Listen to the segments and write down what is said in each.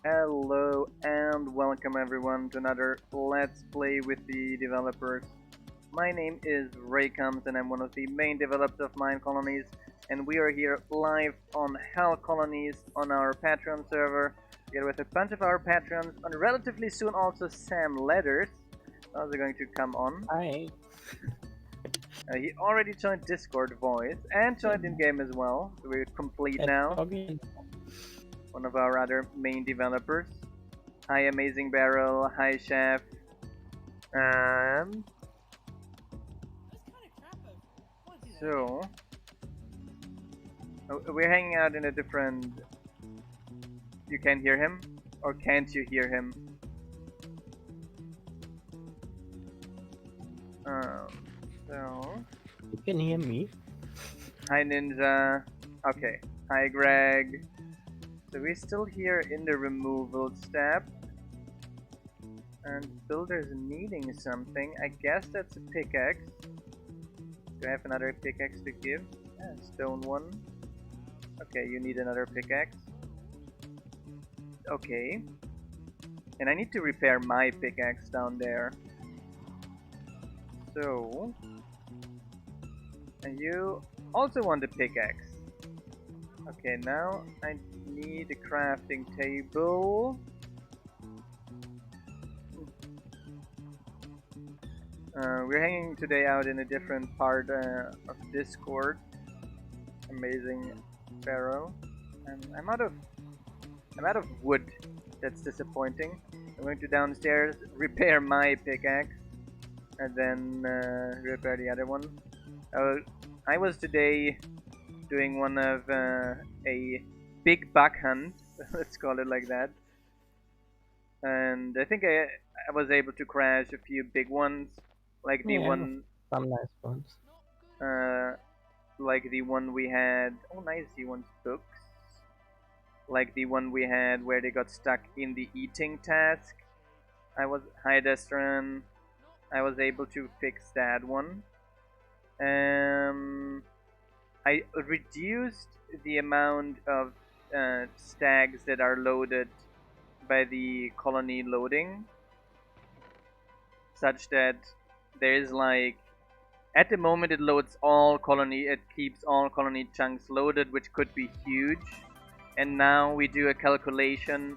Hello and welcome everyone to another Let's Play with the Developers. My name is Raycoms and I'm one of the main developers of Minecolonies, and we are here live on HellColonies on our Patreon server, together with a bunch of our patrons, and relatively soon also Sam Letters. How's it going to come on? Hi. He already joined Discord voice and joined in game as well, so we're complete now. One of our other main developers. Hi Amazing Barrel, hi Chef. So we're hanging out in a different. You can hear him, or can't you hear him? So you can hear me. Hi Ninja. Okay. Hi Greg. So we're still here in the removal step, and builder's needing something. I guess that's a pickaxe. Do I have another pickaxe to give? Yeah, stone one. Okay, you need another pickaxe. Okay. And I need to repair my pickaxe down there. So, and you also want a pickaxe. Okay, now I need a crafting table. We're hanging today out in a different part of Discord. Amazing Pharaoh. And I'm out of wood. That's disappointing. I'm going to downstairs repair my pickaxe and then repair the other one. I was today doing one of a big buck hunt, let's call it like that, and I think I was able to crash a few big ones, like the one, some nice ones, like the one we had. Oh, nice, the one's books, like the one we had where they got stuck in the eating task. Hi Destron, I was able to fix that one. I reduced the amount of stags that are loaded by the colony loading, such that there's like, at the moment it loads all colony, it keeps all colony chunks loaded, which could be huge. And now we do a calculation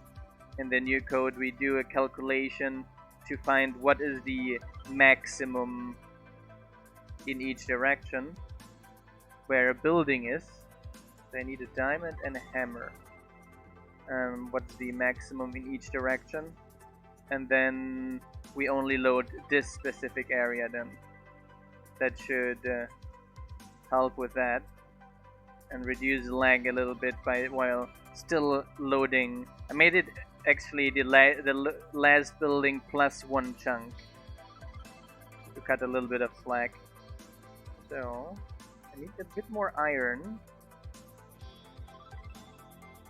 in the new code. We do a calculation to find what is the maximum in each direction where a building is. So I need a diamond and a hammer. What's the maximum in each direction? And then we only load this specific area then. That should help with that and reduce lag a little bit while still loading. I made it actually the last building plus 1 chunk to cut a little bit of slack. So I need a bit more iron.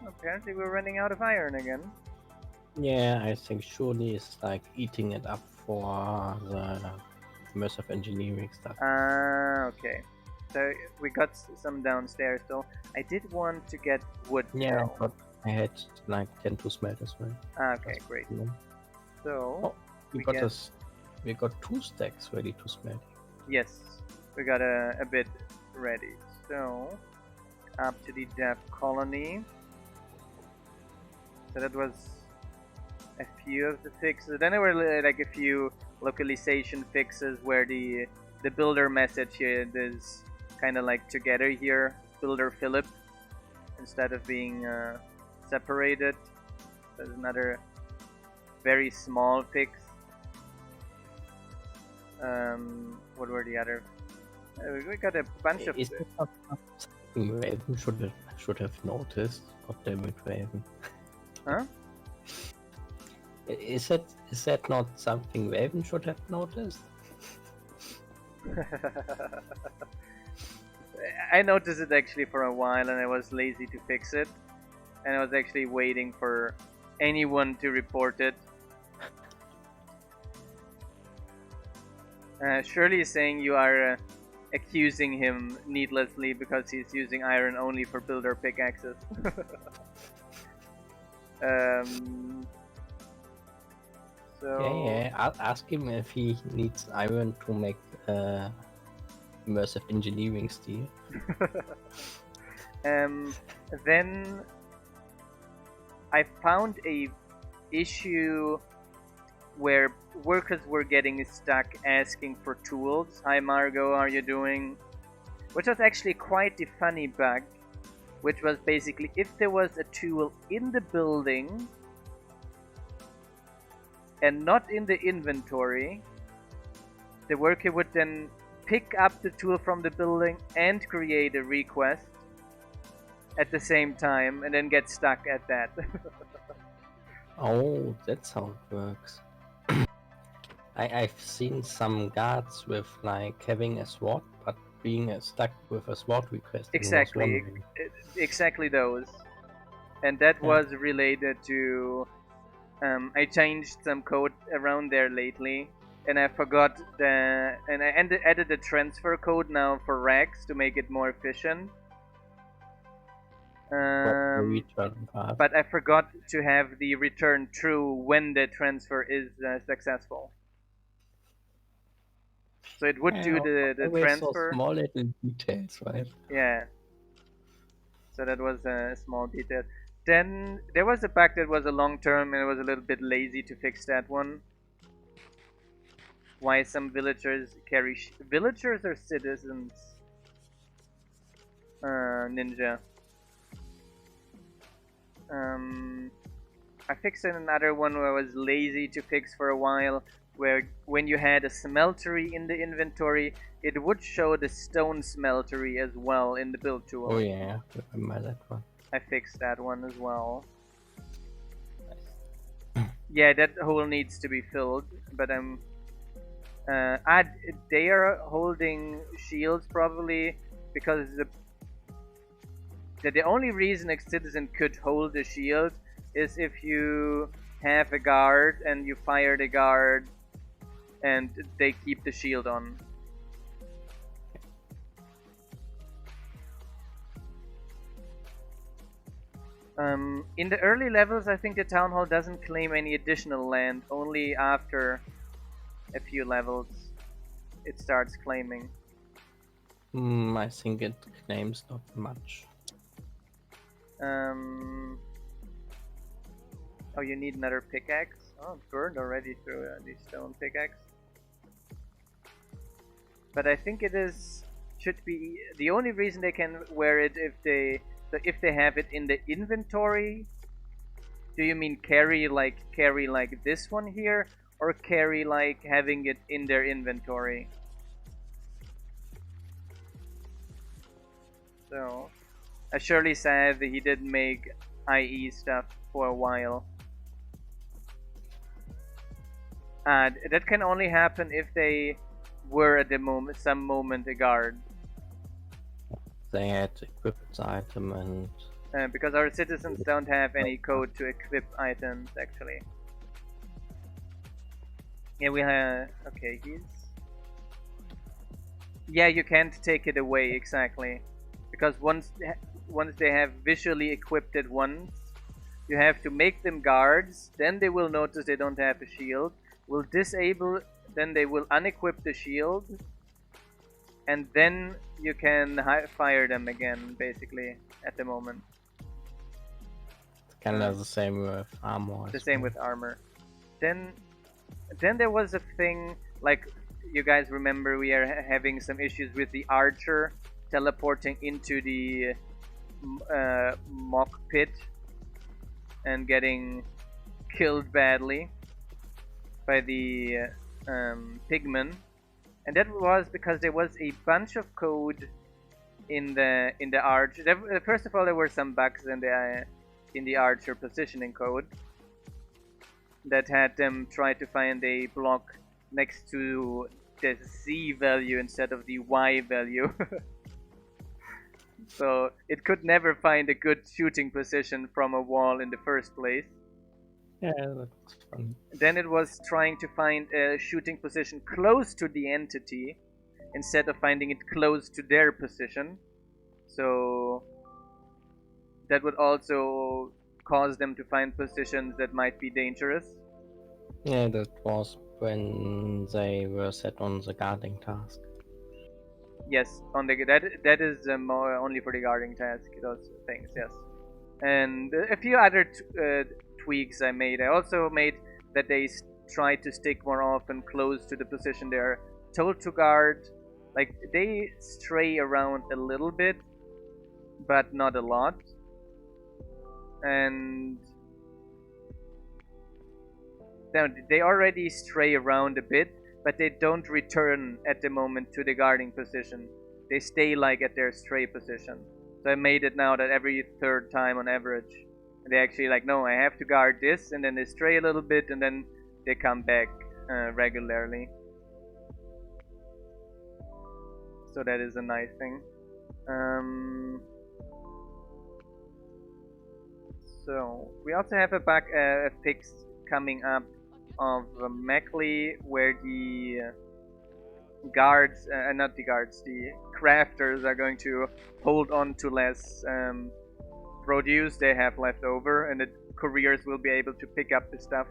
Apparently we're running out of iron again. Yeah, I think surely it's like eating it up for the immersive engineering stuff. Okay. So we got some downstairs though. I did want to get wood. Yeah, though. but I had like 10 to smelt as well. Okay, great. So oh, we got 2 stacks ready to smelt. Yes, we got a bit ready. So up to the dev colony. So that was a few of the fixes. Then there were like a few localization fixes where the builder message here is kind of like together here, builder Philip, instead of being separated. There's another very small fix. What were the other? We got a bunch of. Is it not something Raven should have noticed? God damn it, Raven. Huh? Is that not something Raven should have noticed? I noticed it actually for a while, and I was lazy to fix it, and I was actually waiting for anyone to report it. Shirley is saying you are accusing him needlessly because he's using iron only for builder pickaxes. So Yeah. I'll ask him if he needs iron to make immersive engineering steel. Then I found a issue where workers were getting stuck asking for tools. Hi Margot, how are you doing? Which was actually quite a funny bug, which was basically if there was a tool in the building and not in the inventory, the worker would then pick up the tool from the building and create a request at the same time and then get stuck at that. Oh, that's how it works. I've seen some guards with like having a sword but being stuck with a sword request. Exactly those. And that was related to I changed some code around there lately, and I forgot and I added the transfer code now for Rex to make it more efficient. But I forgot to have the return true when the transfer is successful. So it would do the transfer. So small little details, right? Yeah. So that was a small detail. Then there was a bug that was a long term, and I was a little bit lazy to fix that one. Why some villagers carry villagers or citizens? Ninja. I fixed another one where I was lazy to fix for a while, where when you had a smeltery in the inventory, it would show the stone smeltery as well in the build tool. Oh yeah, I remember that one. I fixed that one as well. Yeah, that hole needs to be filled, but they are holding shields probably because the only reason a citizen could hold a shield is if you have a guard and you fire the guard and they keep the shield on. In the early levels, I think the town hall doesn't claim any additional land. Only after a few levels it starts claiming. I think it claims not much. Oh, you need another pickaxe? Oh, it burned already through the stone pickaxe. But I think should be the only reason they can wear it if they have it in the inventory. Do you mean carry like this one here, or carry like having it in their inventory? So, as Shirley said, he did make IE stuff for a while. That can only happen if they were at the moment, some moment a guard. They had equipped the item and Because our citizens don't have any code to equip items, actually. Yeah, we have. Okay, he's. Yeah, you can't take it away exactly, because once they have visually equipped it once, you have to make them guards. Then they will notice they don't have a shield. Will disable. Then they will unequip the shield, and then you can fire them again, basically at the moment. kind of the same with armor. The same with armor. Then there was a thing like, you guys remember we are having some issues with the archer teleporting into the mock pit and getting killed badly by the pigmen, and that was because there was a bunch of code in the archer. First of all, there were some bugs in the archer positioning code that had them try to find a block next to the Z value instead of the Y value. So it could never find a good shooting position from a wall in the first place. Yeah, that's fun. Then it was trying to find a shooting position close to the entity instead of finding it close to their position. So that would also cause them to find positions that might be dangerous. Yeah, that was when they were set on the guarding task. Yes, on the that is more only for the guarding task. Those things, yes. And a few other tweaks I made. I also made that they try to stick more often close to the position they're told to guard. Like, they stray around a little bit, but not a lot. And they already stray around a bit, but they don't return at the moment to the guarding position. They stay like at their stray position. So I made it now that every third time on average, they actually like, no, I have to guard this, and then they stray a little bit, and then they come back regularly. So that is a nice thing. So we also have a fix coming up of Mechley, where the guards, not the guards, the crafters are going to hold on to less produce they have left over, and the couriers will be able to pick up the stuff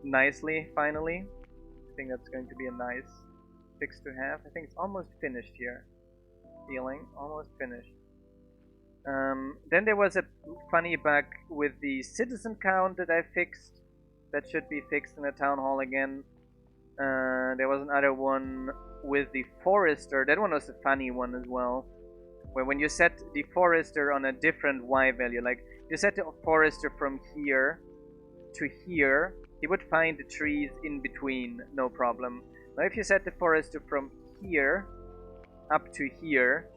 nicely, finally. I think that's going to be a nice fix to have. I think it's almost finished here. Feeling almost finished. Then there was a funny bug with the citizen count that I fixed. That should be fixed in the town hall again. There was another one with the forester. That one was a funny one as well. Where when you set the forester on a different Y value, like you set the forester from here to here, he would find the trees in between, no problem. Now if you set the forester from here up to here,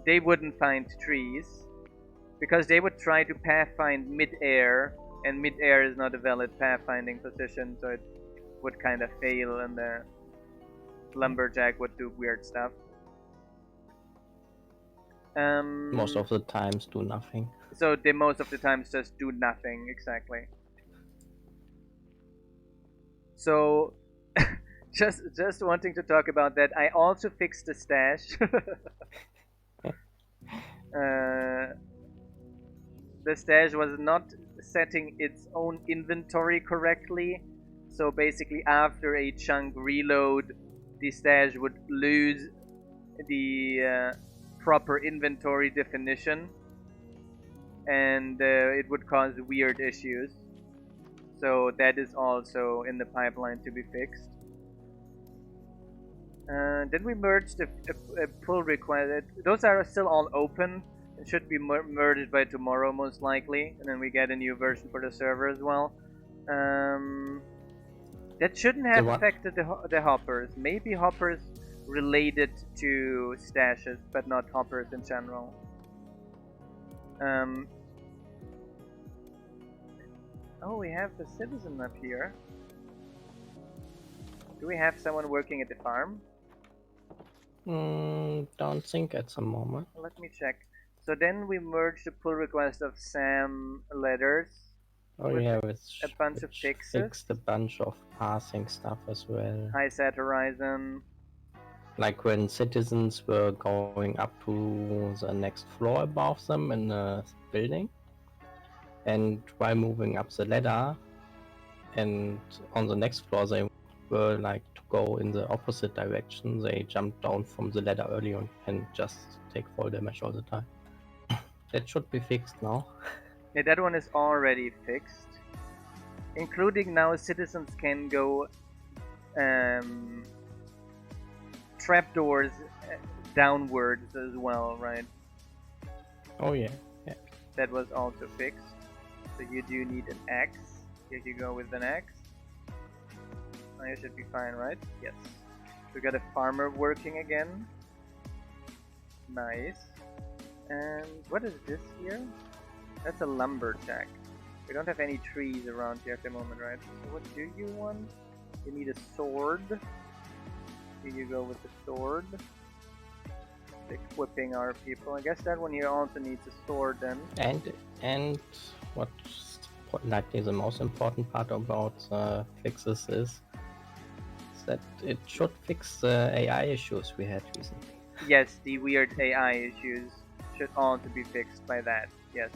they wouldn't find trees, because they would try to pathfind mid-air, and mid-air is not a valid pathfinding position, so it would kind of fail, and the lumberjack would do weird stuff. Most of the times do nothing. So they most of the times just do nothing, exactly. So just wanting to talk about that, I also fixed the stash. The stash was not setting its own inventory correctly, so basically after a chunk reload, the stash would lose the proper inventory definition, and it would cause weird issues. So that is also in the pipeline to be fixed. Then we merged a pull request. Those are still all open. It should be merged by tomorrow, most likely, and then we get a new version for the server as well. That shouldn't have affected the hoppers. Maybe hoppers related to stashes, but not hoppers in general. Oh, we have the citizen up here. Do we have someone working at the farm? Don't think at the moment. Let me check. So then we merge the pull request of Sam letters Oh with yeah, a bunch of which fixes. fixed a bunch of passing stuff as well. High set horizon. Like when citizens were going up to the next floor above them in the building, and while moving up the ladder, and on the next floor they were like to go in the opposite direction, they jumped down from the ladder early on and just take fall damage all the time. That should be fixed now. Yeah, that one is already fixed. Including now citizens can go trapdoors downwards as well, right? Oh yeah. That was also fixed. So you do need an axe. Here you go with an axe. Now you should be fine, right? Yes. We got a farmer working again. Nice. And what is this here? That's a lumberjack. We don't have any trees around here at the moment, right? So what do you want? You need a sword. Here you go with the sword. Equipping our people. I guess that one here also needs a sword then. And what's likely the most important part about fixes is that it should fix the AI issues we had recently. Yes, the weird AI issues should also be fixed by that. Yes.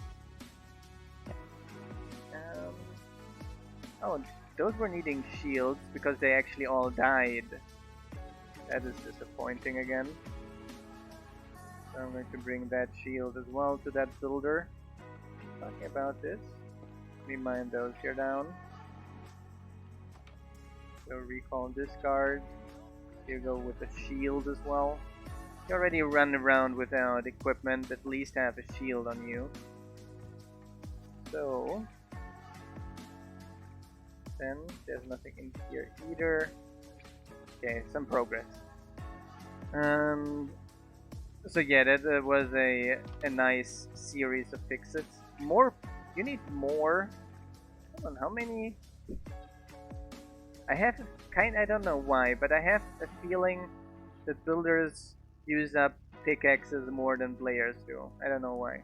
Oh, those were needing shields because they actually all died. That is disappointing again. So I'm going to bring that shield as well to that builder. Talking about this. Let me mine those here down. So recall discard. You go with the shield as well. You already run around without equipment, at least have a shield on you. So then there's nothing in here either. Okay, some progress. So yeah, that was a nice series of fixes. More, you need more. Hold on, how many? I have I don't know why, but I have a feeling that builders use up pickaxes more than players do. I don't know why.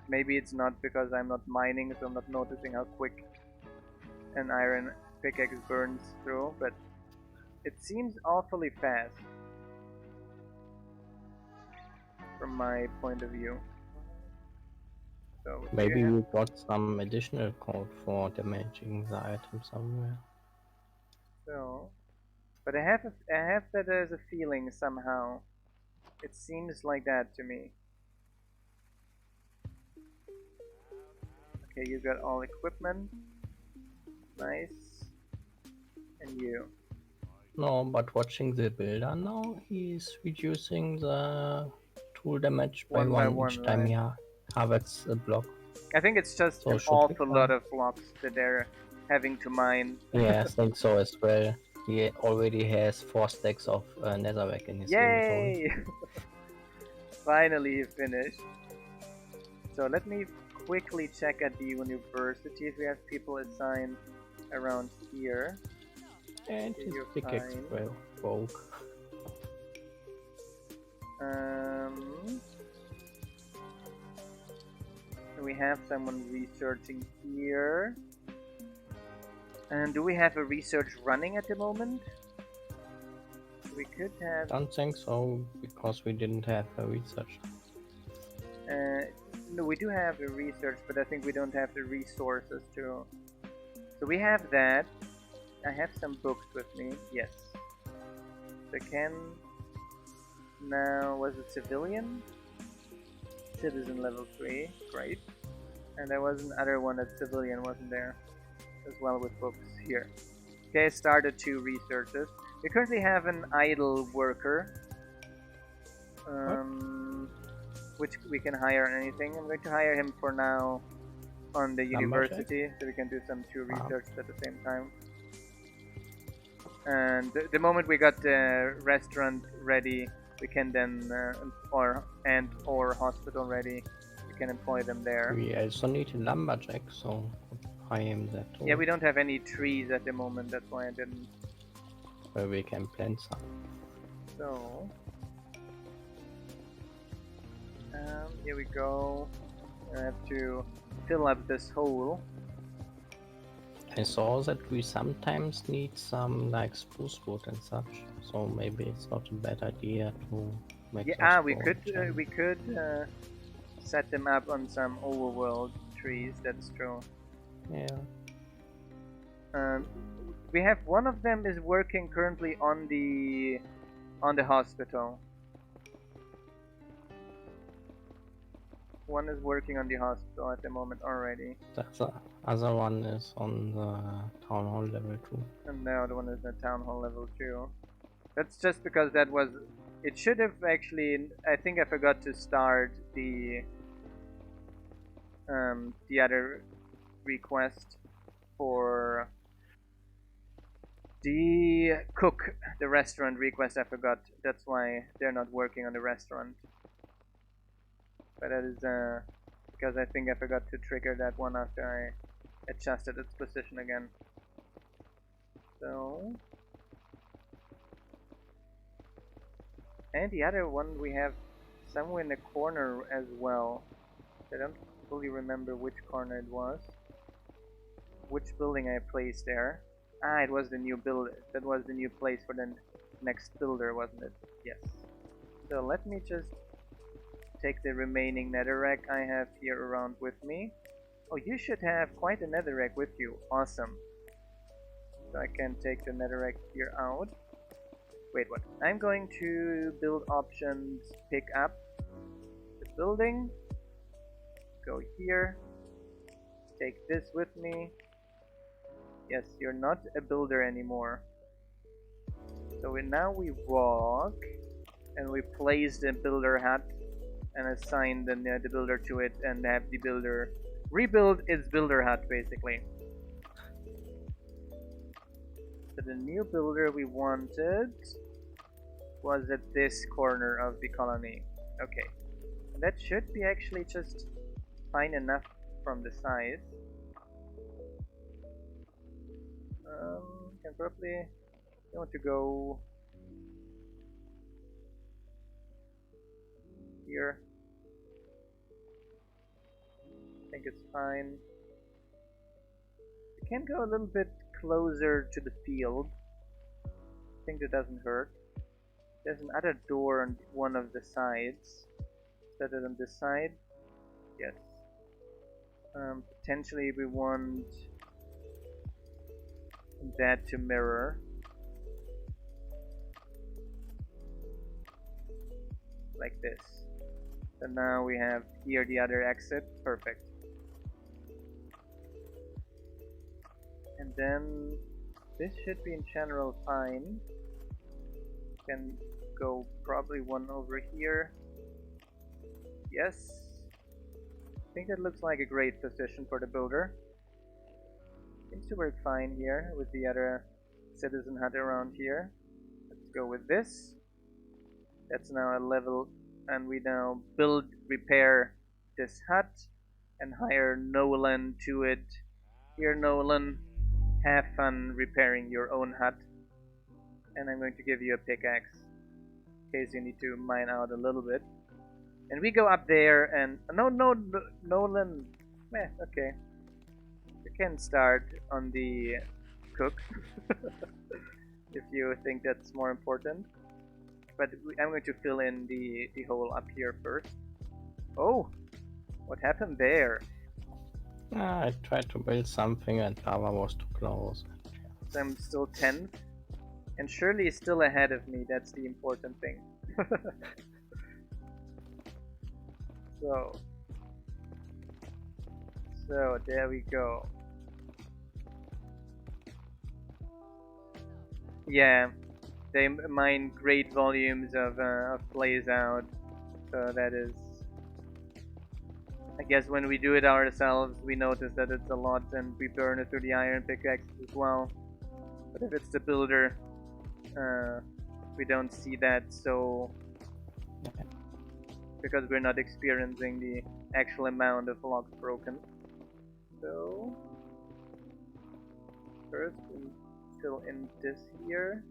Maybe it's not because I'm not mining, so I'm not noticing how quick an iron pickaxe burns through, but it seems awfully fast from my point of view. So maybe we got some additional code for damaging the item somewhere. So, but I have that as a feeling somehow. It seems like that to me. Okay, you got all equipment. Nice. And you. No, but watching the builder now, he's reducing the tool damage by one each time he harvests a block. I think it's just an awful lot of blocks that they're having to mine. Yeah, I think so as well. He already has 4 stacks of netherrack in his inventory. Yay! Finally finished. So let me quickly check at the university if we have people assigned around here. And his pickaxe broke. We have someone researching here. And do we have a research running at the moment? We could have... Don't think so, because we didn't have a research. No, we do have a research, but I think we don't have the resources to... So we have that. I have some books with me, yes. So can... Now, was it civilian? Citizen level 3, great. And there was another one that civilian wasn't there as well with books here. Okay, I started 2 researches. We currently have an idle worker, which we can hire on anything. I'm going to hire him for now on the university, so we can do some 2 research at the same time. And the moment we got the restaurant ready, we can then, or hospital ready, we can employ them there. We also need a lumberjack, so biome that too. Yeah, we don't have any trees at the moment, that's why I didn't. Where we can plant some. So, here we go. I have to fill up this hole. I saw that we sometimes need some like spruce wood and such, so maybe it's not a bad idea to make Yeah, those we grow could again. set them up on some overworld trees. That's true. Yeah. We have one of them is working currently on the hospital. One is working on the hospital at the moment already. The other one is on the town hall level 2. And the other one is the town hall level 2. That's just because that was... It should have actually... I think I forgot to start the other request for the cook, the restaurant request. I forgot. That's why they're not working on the restaurant. But that is because I think I forgot to trigger that one after I adjusted its position again. So, and the other one we have somewhere in the corner as well. I don't fully remember which corner it was. Which building I placed there. Ah, it was the new build. That was the new place for the next builder, wasn't it? Yes. So let me just take the remaining netherrack I have here around with me. Oh, you should have quite a netherrack with you. Awesome. So I can take the netherrack here out. Wait, what? I'm going to build options, pick up the building. Go here. Take this with me. Yes, you're not a builder anymore. So now we walk and we place the builder hut and assign the builder to it and have the builder rebuild its builder hut basically. So the new builder we wanted was at this corner of the colony. Okay, that should be actually just fine enough from the size. Can probably want to go here. I think it's fine. We can go a little bit closer to the field. I think that doesn't hurt. There's another door on one of the sides. Set it on this side. Yes. Potentially we want that to mirror. Like this. So now we have here the other exit. Perfect. And then this should be in general fine. Can go probably one over here. Yes. I think that looks like a great position for the builder. Seems to work fine here with the other citizen hut around here. Let's go with this. That's now a level, and we now repair this hut and hire Nolan to it. Here, Nolan, have fun repairing your own hut. And I'm going to give you a pickaxe in case you need to mine out a little bit. And we go up there and no, Nolan. Okay. You can start on the cook if you think that's more important. But I'm going to fill in the hole up here first. Oh, what happened there? I tried to build something and lava was too close. So I'm still 10th. And Shirley is still ahead of me, that's the important thing. So there we go. Yeah, they mine great volumes of plays out. So that is, I guess when we do it ourselves, we notice that it's a lot, and we burn it through the iron pickaxe as well. But if it's the builder, we don't see that, so because we're not experiencing the actual amount of logs broken. So First, we fill in this here.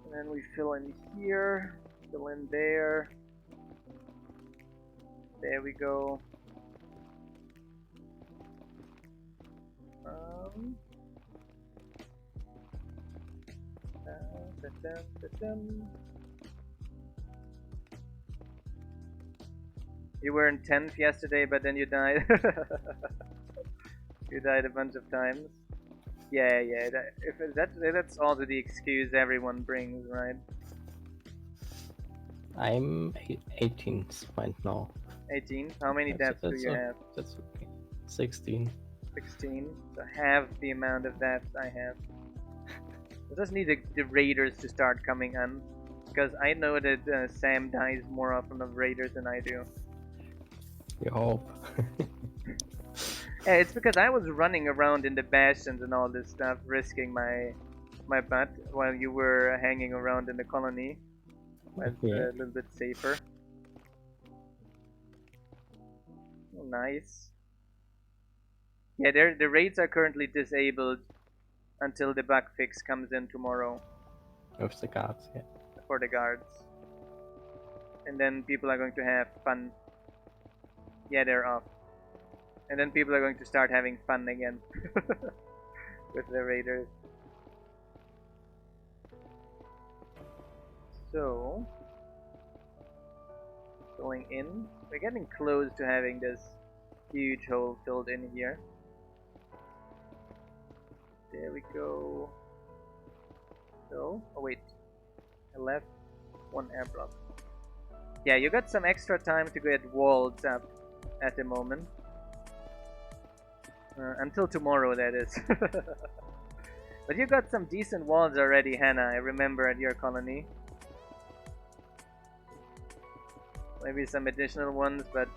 And then we fill in here, fill in there. There we go. You were in 10th yesterday, but then you died. You died a bunch of times. Yeah, yeah. That's also the excuse everyone brings, right? I'm 18th right now. 18. How many deaths do you have? That's okay. 16. 16. So half the amount of deaths I have. I just need the raiders to start coming on, because I know that Sam dies more often of raiders than I do. You hope. Yeah, it's because I was running around in the bastions and all this stuff, risking my butt while you were hanging around in the colony. It's a little bit safer. Oh, nice. Yeah, the raids are currently disabled until the bug fix comes in tomorrow. With the guards, yeah. For the guards. And then people are going to have fun. Yeah, they're off. And then people are going to start having fun again with the raiders. So, going in. We're getting close to having this huge hole filled in here. There we go. So, oh wait. I left one air block. Yeah, you got some extra time to get walls up at the moment. Until tomorrow, that is. But you got some decent walls already, Hannah, I remember, at your colony. Maybe some additional ones, but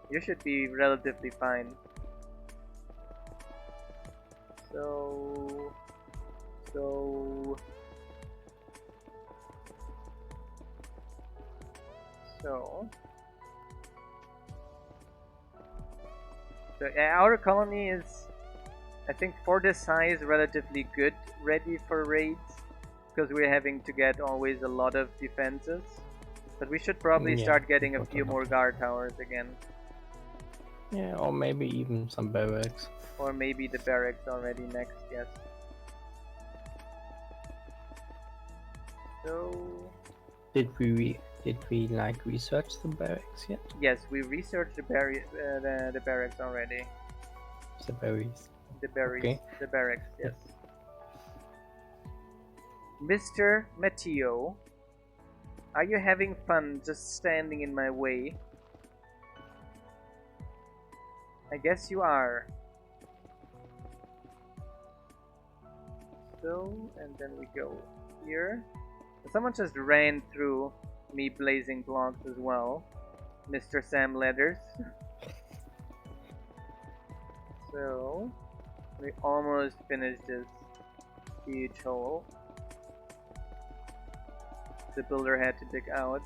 you should be relatively fine. So... our colony is, I think, for this size, relatively good, ready for raids, because we're having to get always a lot of defenses. But we should probably start getting a few more guard towers again. Yeah, or maybe even some barracks. Or maybe the barracks already next, yes. So... Did we like research the barracks yet? Yes, we researched the barracks already. The berries. The berries. Okay. The barracks, yes. Mr. Matteo, are you having fun just standing in my way? I guess you are. So, and then we go here. Someone just ran through me blazing blocks as well. Mr. Sam Leathers. So, we almost finished this huge hole. The builder had to dig out.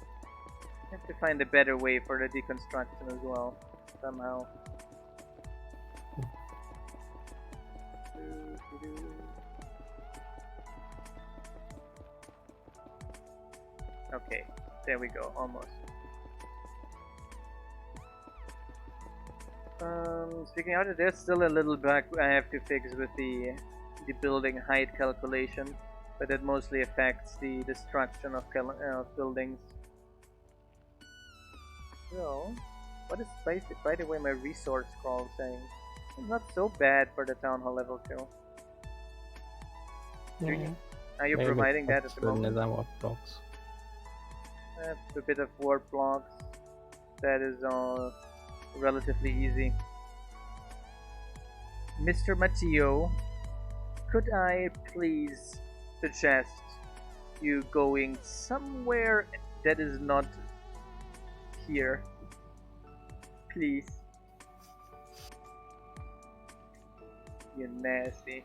I have to find a better way for the deconstruction as well, somehow. Okay, there we go, almost. Speaking out, there's still a little bug I have to fix with the building height calculation, but it mostly affects the destruction of buildings. So, what is by the way my resource scroll saying? It's not so bad for the town hall level 2. Are you providing that at the moment? Blocks. A bit of warp blocks. That is all relatively easy. Mr. Matteo, could I please suggest you going somewhere that is not here? Please. You nasty.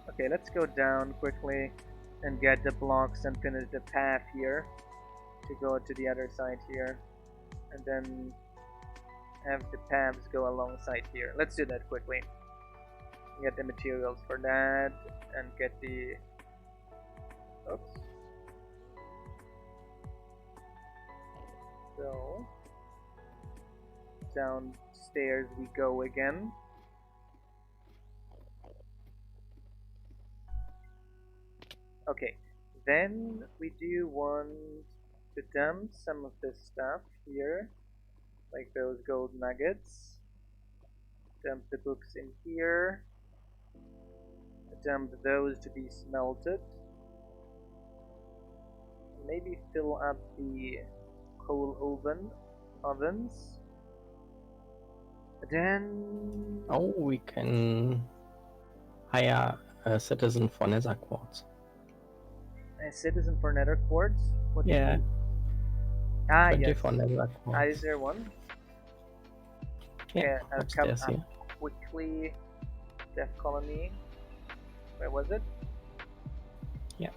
Okay, let's go down quickly and get the blocks and finish the path here to go to the other side here, and then have the paths go alongside here. Let's do that quickly. Get the materials for that and get the. Oops. So downstairs we go again. Okay, then we do want to dump some of this stuff here, like those gold nuggets. Dump the books in here. Dump those to be smelted. Maybe fill up the coal ovens. Then we can hire a citizen for nether quartz. a citizen for nether quartz? What do you Yeah. mean? Ah, 20 yes. for nether quartz. Is there one? Yeah, I'll come upstairs up here. quickly. Death Colony. Where was it? Yeah.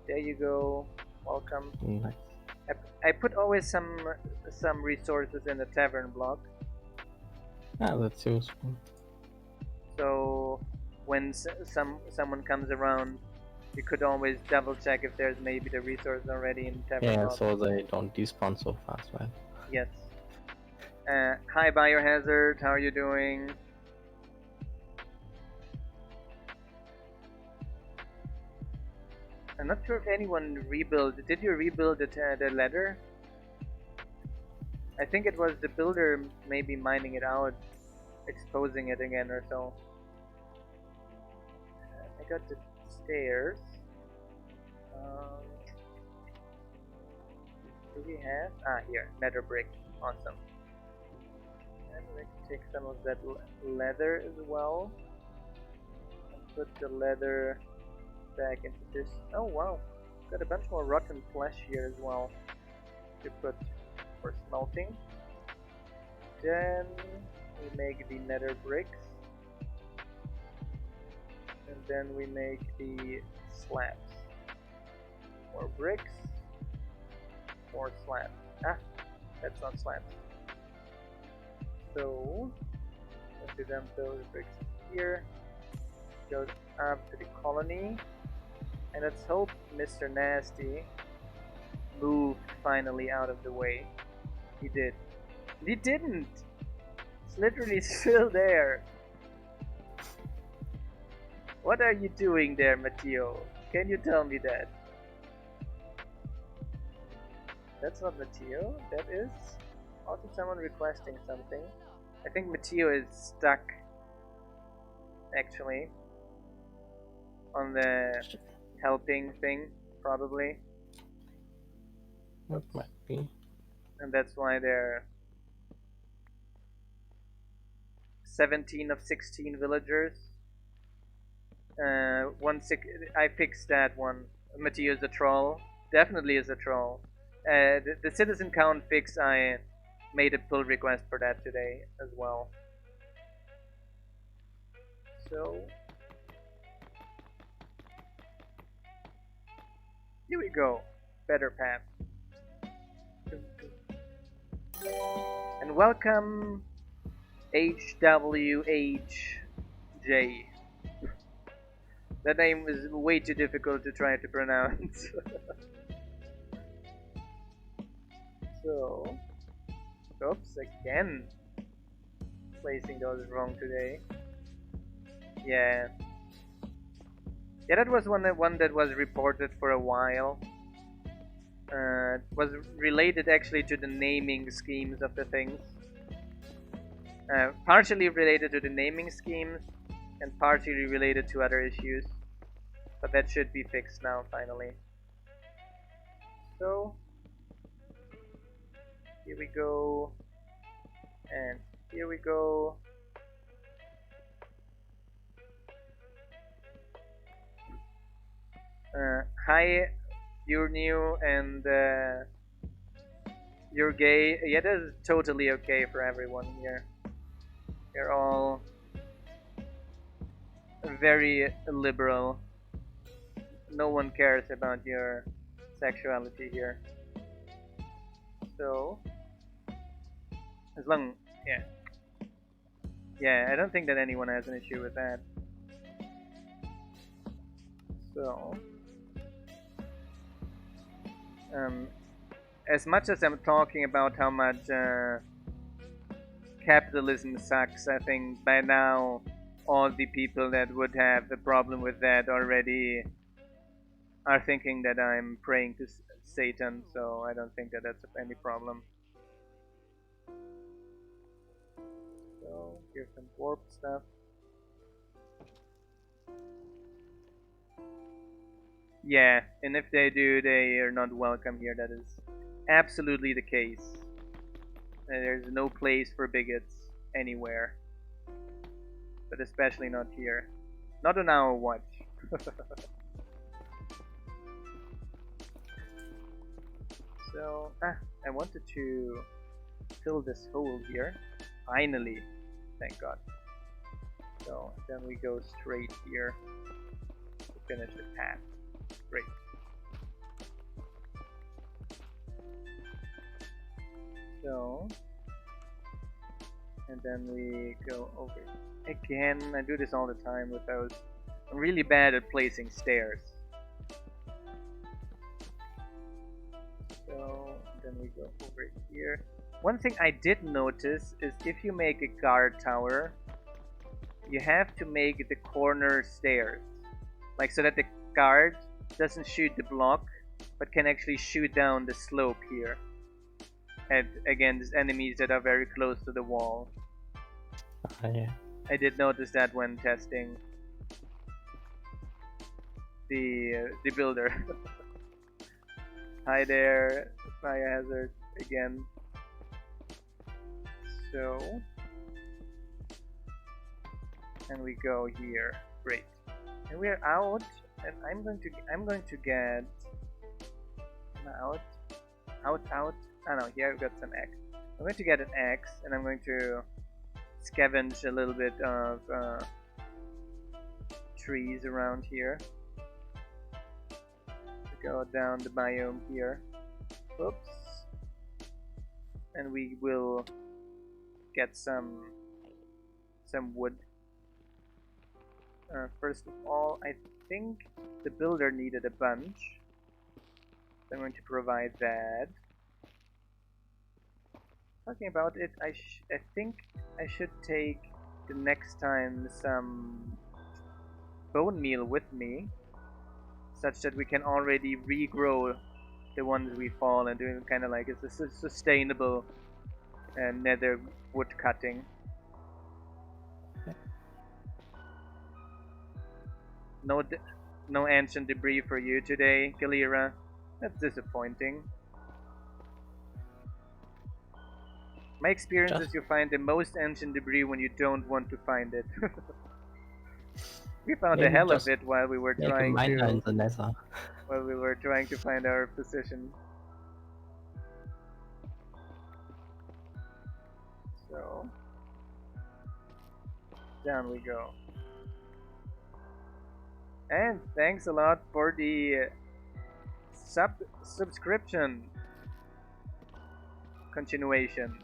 There you go. Welcome. Nice. I put always some resources in the tavern block. Ah, that's useful. So when someone comes around, you could always double check if there's maybe the resource already in tavern Yeah, block. so they don't despawn so fast, right? Yes. Hi Biohazard, how are you doing? I'm not sure if anyone rebuilt. Did you rebuild the ladder? I think it was the builder maybe mining it out, exposing it again or so. I got the stairs. Do we have? Ah, here, nether brick. Awesome. And let's take some of that leather as well. And put the leather back into this. Oh wow, got a bunch more rotten flesh here as well to put for smelting. Then we make the nether bricks, and then we make the slabs. More bricks, more slabs. Ah, that's not slabs. So let's do dump those bricks here. Goes up to the colony. And let's hope Mr. Nasty moved finally out of the way. He did. He didn't! It's literally still there. What are you doing there, Matteo? Can you tell me that? That's not Matteo. That is also someone requesting something. I think Matteo is stuck, actually, on the helping thing, probably. That might be. And that's why they're 17 of 16 villagers. I fixed that one. Matteo is a troll. Definitely is a troll. The citizen count fix, I made a pull request for that today as well. So here we go. Better path. And welcome HWHJ. That name is way too difficult to try to pronounce. So, oops, again. Placing those wrong today. Yeah. Yeah, that was one that was reported for a while. Was related actually to the naming schemes of the things. Partially related to the naming schemes and partially related to other issues. But that should be fixed now, finally. So, here we go. And here we go. Hi, you're new and you're gay. Yeah, that is totally okay for everyone here. You're all very liberal. No one cares about your sexuality here. So, as long, yeah. Yeah, I don't think that anyone has an issue with that. So, um, as much as I'm talking about how much capitalism sucks, I think by now all the people that would have a problem with that already are thinking that I'm praying to Satan, so I don't think that that's any problem. So, here's some warp stuff. Yeah, and if they do, they are not welcome here. That is absolutely the case. There's no place for bigots anywhere, but especially not here. Not on our watch. So, I wanted to fill this hole here. Finally, thank God. So, then we go straight here to finish the path. Great. So, and then we go over. Again, I do this all the time with those. I'm really bad at placing stairs. So, then we go over here. One thing I did notice is if you make a guard tower, you have to make the corner stairs. Like so that the guard doesn't shoot the block, but can actually shoot down the slope here. And against enemies that are very close to the wall. Yeah. I did notice that when testing the builder. Hi there, fire hazard again. So, and we go here. Great. And we are out. And I'm going to get out. Oh no, here I've got some X. I'm going to get an X, and I'm going to scavenge a little bit of trees around here. Go down the biome here. Oops. And we will get some wood. First of all, I think the builder needed a bunch. So I'm going to provide that. Talking about it, I think I should take the next time some bone meal with me, such that we can already regrow the ones we fall and doing kind of like it's a sustainable nether wood cutting. No ancient debris for you today, Kalira. That's disappointing. My experience is you find the most ancient debris when you don't want to find it. We found a hell of it while we were trying to while we were trying to find our position. So down we go. And thanks a lot for the subscription continuation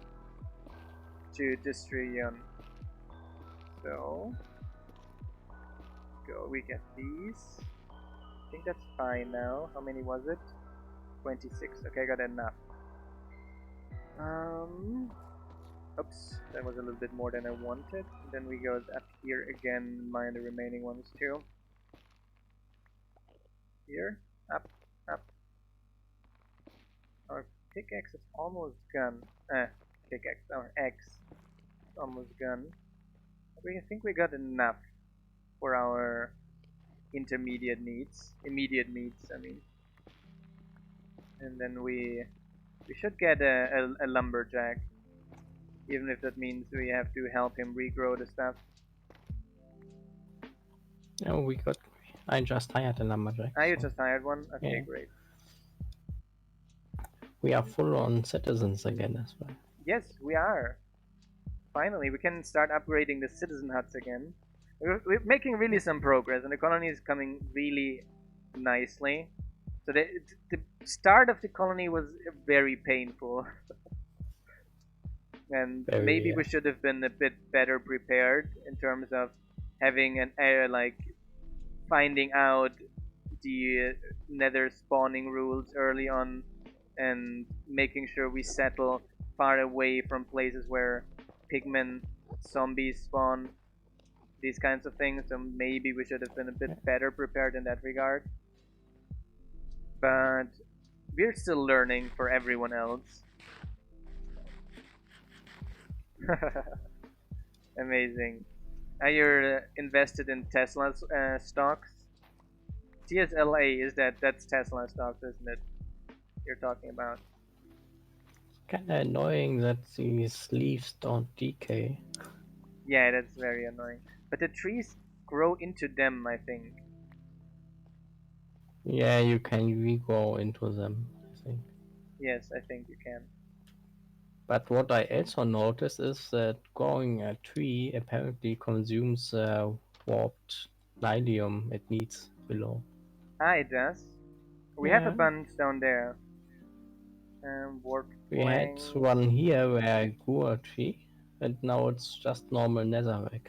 to Distrion. So go, we get these. I think that's fine now. How many was it? 26. Okay, I got enough. Oops, that was a little bit more than I wanted. And then we go up here again, mine the remaining ones too. Here, up. Our pickaxe is almost gone. Pickaxe, our axe is almost gone. I think we got enough for our immediate needs, I mean. And then we should get a lumberjack, even if that means we have to help him regrow the stuff. No, I just hired a lumberjack. You just hired one? Okay, yeah. Great. We are full on citizens again as well. Yes, we are. Finally, we can start upgrading the citizen huts again. We're making really some progress, and the colony is coming really nicely. So the start of the colony was very painful. and Very, maybe we should have been a bit better prepared in terms of having an like finding out the nether spawning rules early on and making sure we settle far away from places where pigmen zombies spawn, these kinds of things. So maybe we should have been a bit better prepared in that regard, but we're still learning for everyone else. Amazing. Are you invested in Tesla's stocks? TSLA, is that's Tesla stocks, isn't it? You're talking about. kind of annoying that these leaves don't decay. Yeah, that's very annoying. But the trees grow into them, I think. Yeah, you can regrow into them, I think. Yes, I think you can. But what I also noticed is that growing a tree apparently consumes warped nyllium it needs below. Ah, it does. We have a Yeah, bunch down there. Warped we had plank. one here where I grew a tree, and now it's just normal netherrack.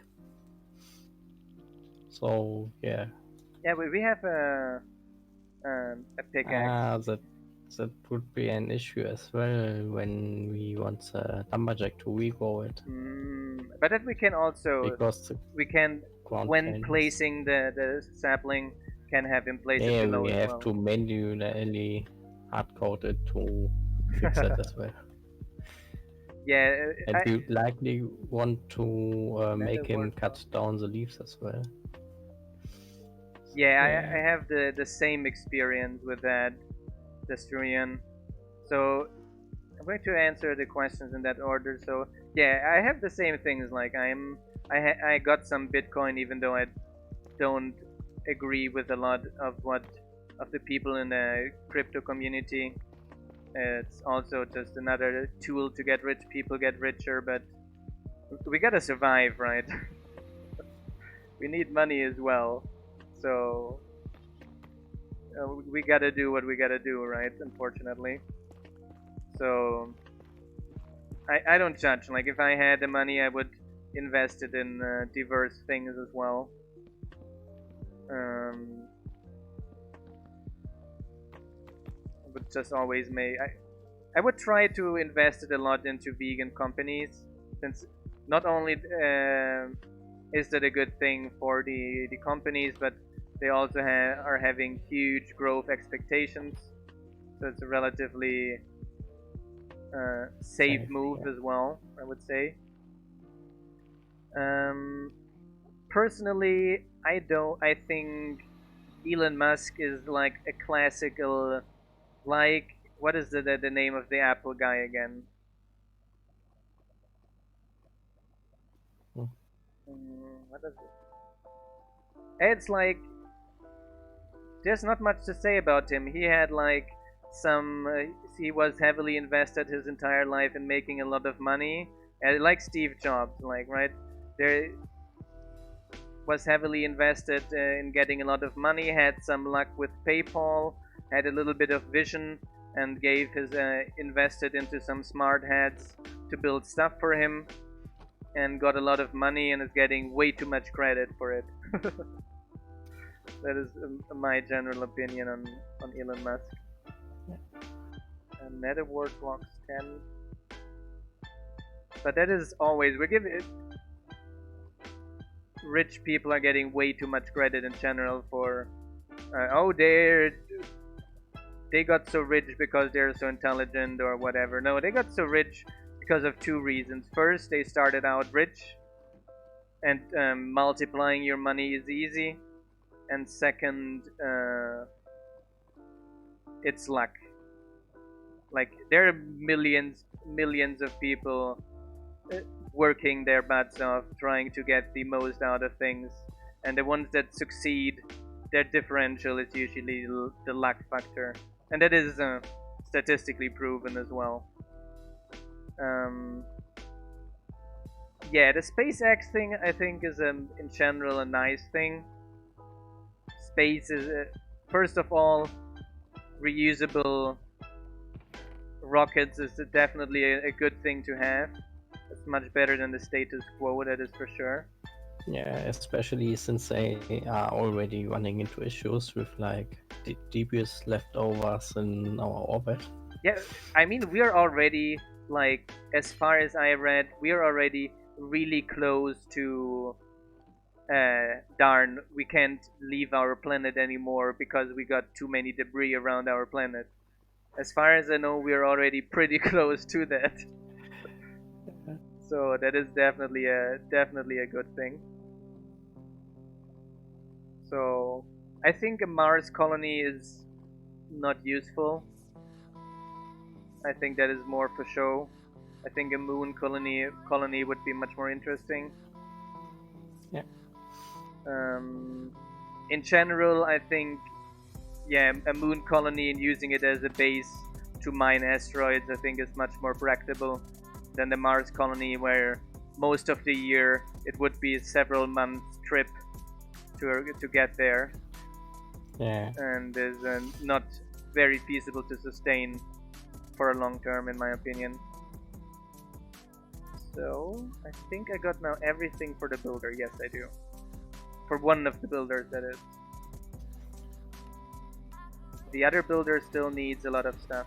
So yeah, Yeah, we have a pickaxe. that would be an issue as well when we want the lumberjack to regrow it But that we can also because the we can ground when plane is. placing the sapling can have him place it Yeah, below we as have well. to manually hard code it to fix that as well. Yeah, And we likely want to nether make him wart cut down the leaves as well. Yeah, Yeah, I have the same experience with that, Desturian. So I'm going to answer the questions in that order. So yeah, I have the same things. Like I got some Bitcoin, even though I don't agree with a lot of what of the people in the crypto community. It's also just another tool to get rich people get richer, but we gotta survive, right? We need money as well, so we gotta do what we gotta do, right? Unfortunately, so I don't judge. Like if I had the money, I would invest it in diverse things as well. Um, I would just always make. I would try to invest it a lot into vegan companies, since not only is that a good thing for the companies, but they also are having huge growth expectations. So it's a relatively safe safe. move Yeah. as well, I would say. Um, Personally, I don't. I think Elon Musk is like a classical, like what is the name of the Apple guy again? Mm. What is it? It's like there's not much to say about him. He had like some. He was heavily invested his entire life in making a lot of money, and like Steve Jobs, like right there was heavily invested in getting a lot of money. Had some luck with PayPal. Had a little bit of vision and gave his invested into some smart heads to build stuff for him, and got a lot of money and is getting way too much credit for it. That is my general opinion on Elon Musk. And Netherward blocks 10. But that is always, we're giving it, rich people are getting way too much credit in general for, oh, they got so rich because they're so intelligent or whatever. No, they got so rich because of two reasons. First, they started out rich, and multiplying your money is easy. And second, it's luck. Like there are millions of people working their butts off trying to get the most out of things, and the ones that succeed, their differential is usually the luck factor, and that is statistically proven as well. Um, yeah, the SpaceX thing I think is in general a nice thing. Space is first of all reusable rockets is definitely a good thing to have. It's much better than the status quo, that is for sure. Yeah, especially since they are already running into issues with like debris leftovers in our orbit. Yeah, I mean, we are already, like, as far as I read, we are already really close to darn, we can't leave our planet anymore because we got too many debris around our planet. As far as I know, we are already pretty close to that. So that is definitely a good thing. So I think a Mars colony is not useful. I think that is more for show. I think a moon colony would be much more interesting. Yeah. Um, in general, I think, yeah, a moon colony and using it as a base to mine asteroids, I think is much more practical than the Mars colony, where most of the year it would be a several months trip to get there, Yeah. and is not very feasible to sustain for a long term, in my opinion. So I think I got now everything for the builder. Yes, I do. For one of the builders, that is. The other builder still needs a lot of stuff.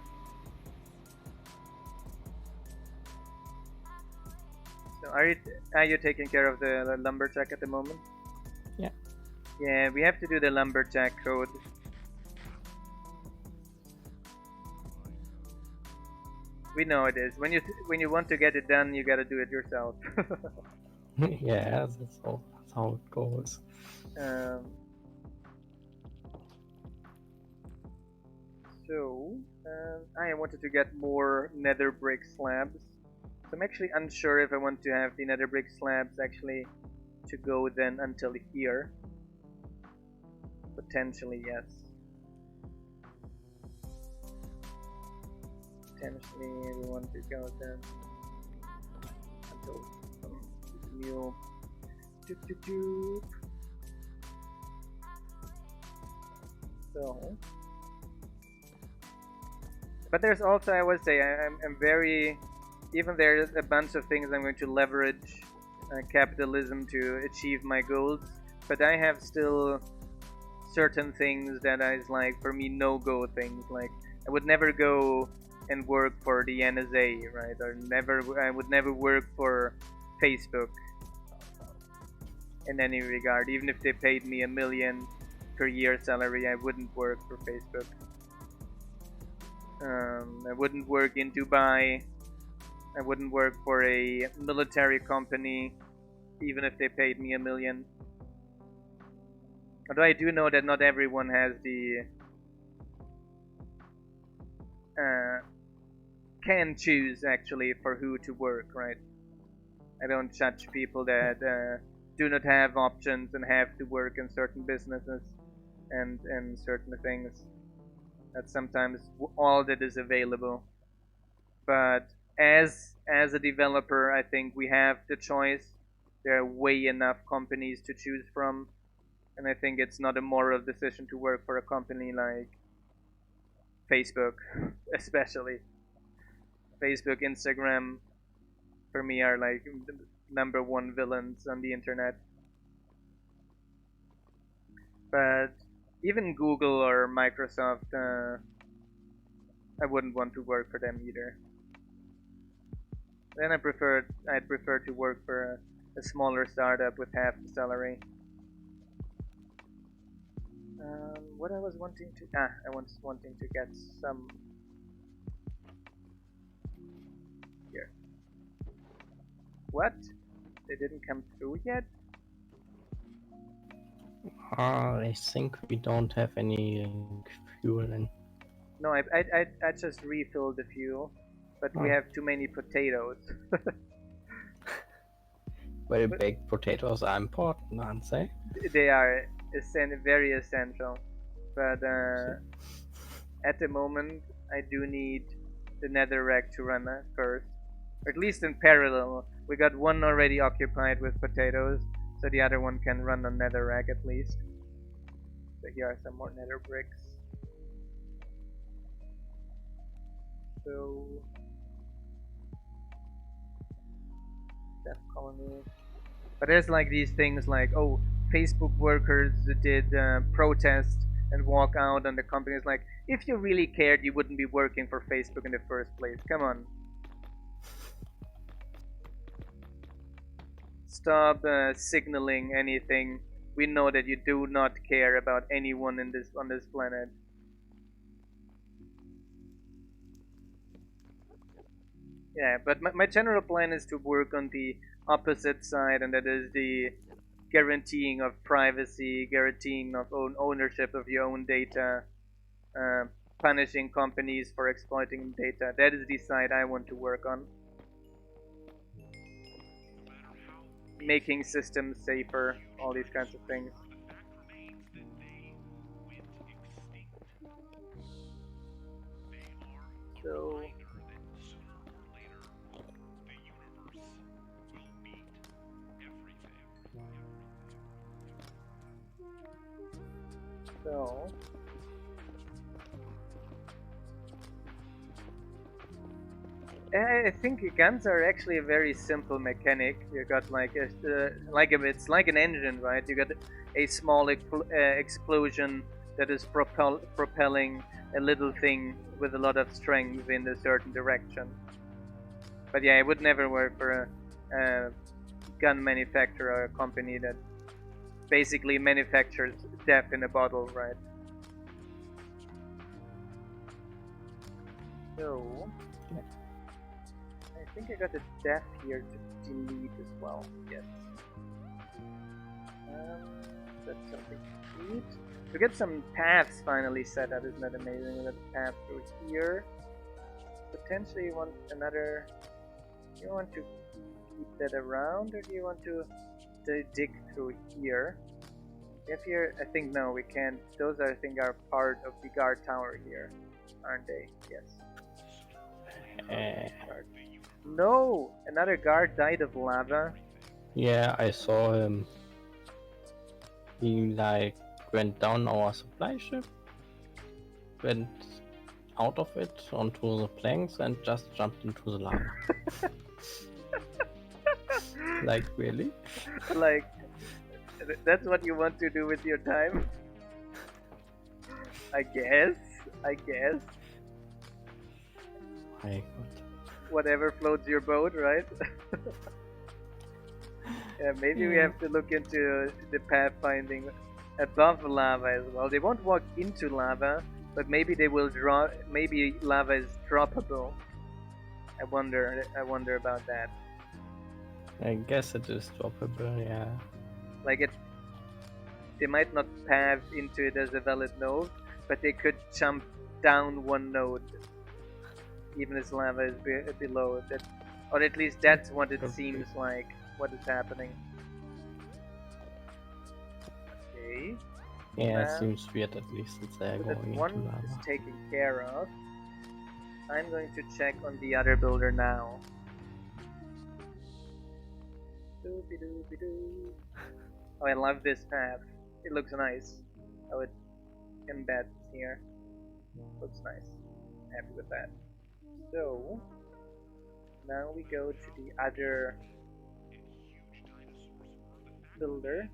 So are you taking care of the lumberjack at the moment? Yeah. Yeah, we have to do the lumberjack code. We know it is. When you want to get it done, you gotta do it yourself. Yeah, that's how it goes. um, so I wanted to get more nether brick slabs. So I'm actually unsure if I want to have the nether brick slabs actually to go then until here. Potentially, yes. Potentially, we want to go then until some new. Doop, doop, doop. So, but there's also, I would say, I'm very, even there's a bunch of things I'm going to leverage capitalism to achieve my goals, but I have still certain things that is like for me no-go things. Like I would never go and work for the NSA, right? Or I would never work for Facebook in any regard. Even if they paid me $1 million per year salary, I wouldn't work for Facebook. I wouldn't work in Dubai. I wouldn't work for a military company, even if they paid me $1 million. Although I do know that not everyone has the can choose actually for who to work, right? I don't judge people that do not have options and have to work in certain businesses and certain things. That's sometimes all that is available. But as a developer, I think we have the choice. There are way enough companies to choose from, and I think it's not a moral decision to work for a company like Facebook, especially. Facebook, Instagram, for me are like number one villains on the internet. But even Google or Microsoft, I wouldn't want to work for them either. Then I'd prefer to work for a smaller startup with half the salary. What I was wanting to I was wanting to get some here. What? They didn't come through yet? I think we don't have any fuel in. No, I just refilled the fuel, but we have too many potatoes. Well, baked potatoes are important, aren't they? They are very essential, but at the moment I do need the netherrack to run first, or at least in parallel. We got one already occupied with potatoes, so the other one can run on netherrack at least. So here are some more nether bricks. So Death colony. But there's like these things like, oh, Facebook workers did protest and walk out, and the company's like, if you really cared, you wouldn't be working for Facebook in the first place. Come on. Stop signaling anything. We know that you do not care about anyone in this on this planet. Yeah, but my general plan is to work on the opposite side, and that is the guaranteeing of privacy, guaranteeing of ownership of your own data, uh, punishing companies for exploiting data. That is the side I want to work on. Making systems safer, all these kinds of things. So I think guns are actually a very simple mechanic. You got like it's like an engine, right? You got a small explosion that is propelling a little thing with a lot of strength in a certain direction. But yeah, it would never work for a gun manufacturer or a company that basically manufactures death in a bottle, right? So I think I got a death here to delete as well. Yes. That's something sweet. We get some paths finally set up. Isn't that amazing? We got a path through here. Potentially you want another. Do you want to keep that around, or do you want to dig through here? If here, I think no, we can't. Those I think are part of the guard tower here, aren't they? Yes. No! Another guard died of lava. Yeah, I saw him. He like went down our supply ship, went out of it onto the planks and just jumped into the lava. Like really? Like, that's what you want to do with your time? I guess. My God. Whatever floats your boat, right? Yeah, maybe we have to look into the pathfinding above lava as well. They won't walk into lava, but maybe they will draw. Maybe lava is droppable. I wonder about that. I guess it is droppable, yeah. Like they might not path into it as a valid node, but they could jump down one node, even as lava is below that, or at least that's what it seems like. What is happening? Okay. Yeah, it seems weird at least since they're So going that into one lava. is taken care of. I'm going to check on the other builder now. Doobie-doobie-doo. Oh, I love this path. It looks nice. How it embeds here. Looks nice. Happy with that. So now we go to the other builder.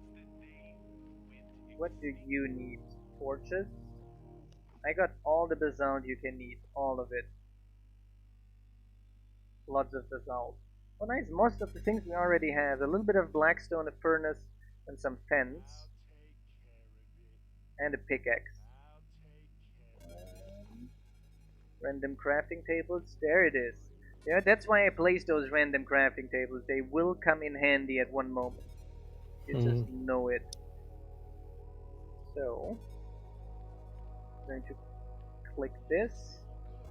What do you need? Torches? I got all the basalt you can need. All of it. Lots of basalt. Oh nice, most of the things we already have. A little bit of blackstone, a furnace, and some fence. And a pickaxe. Random crafting tables. There it is. Yeah, that's why I placed those random crafting tables. They will come in handy at one moment. You just know it. So, I'm going to click this.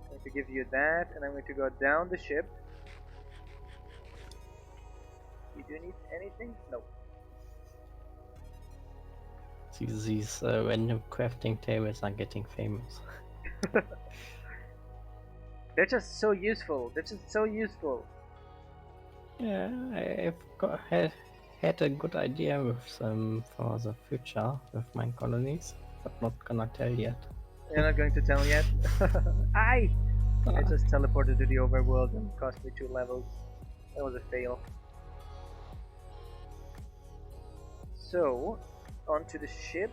I'm going to give you that, and I'm going to go down the ship. You do need anything? No. These random crafting tables are getting famous. They're just so useful. Yeah, I've had a good idea with them for the future with Minecolonies, but not gonna tell yet. You're not going to tell yet? I just teleported to the overworld and cost me 2 levels. That was a fail. So, onto the ship.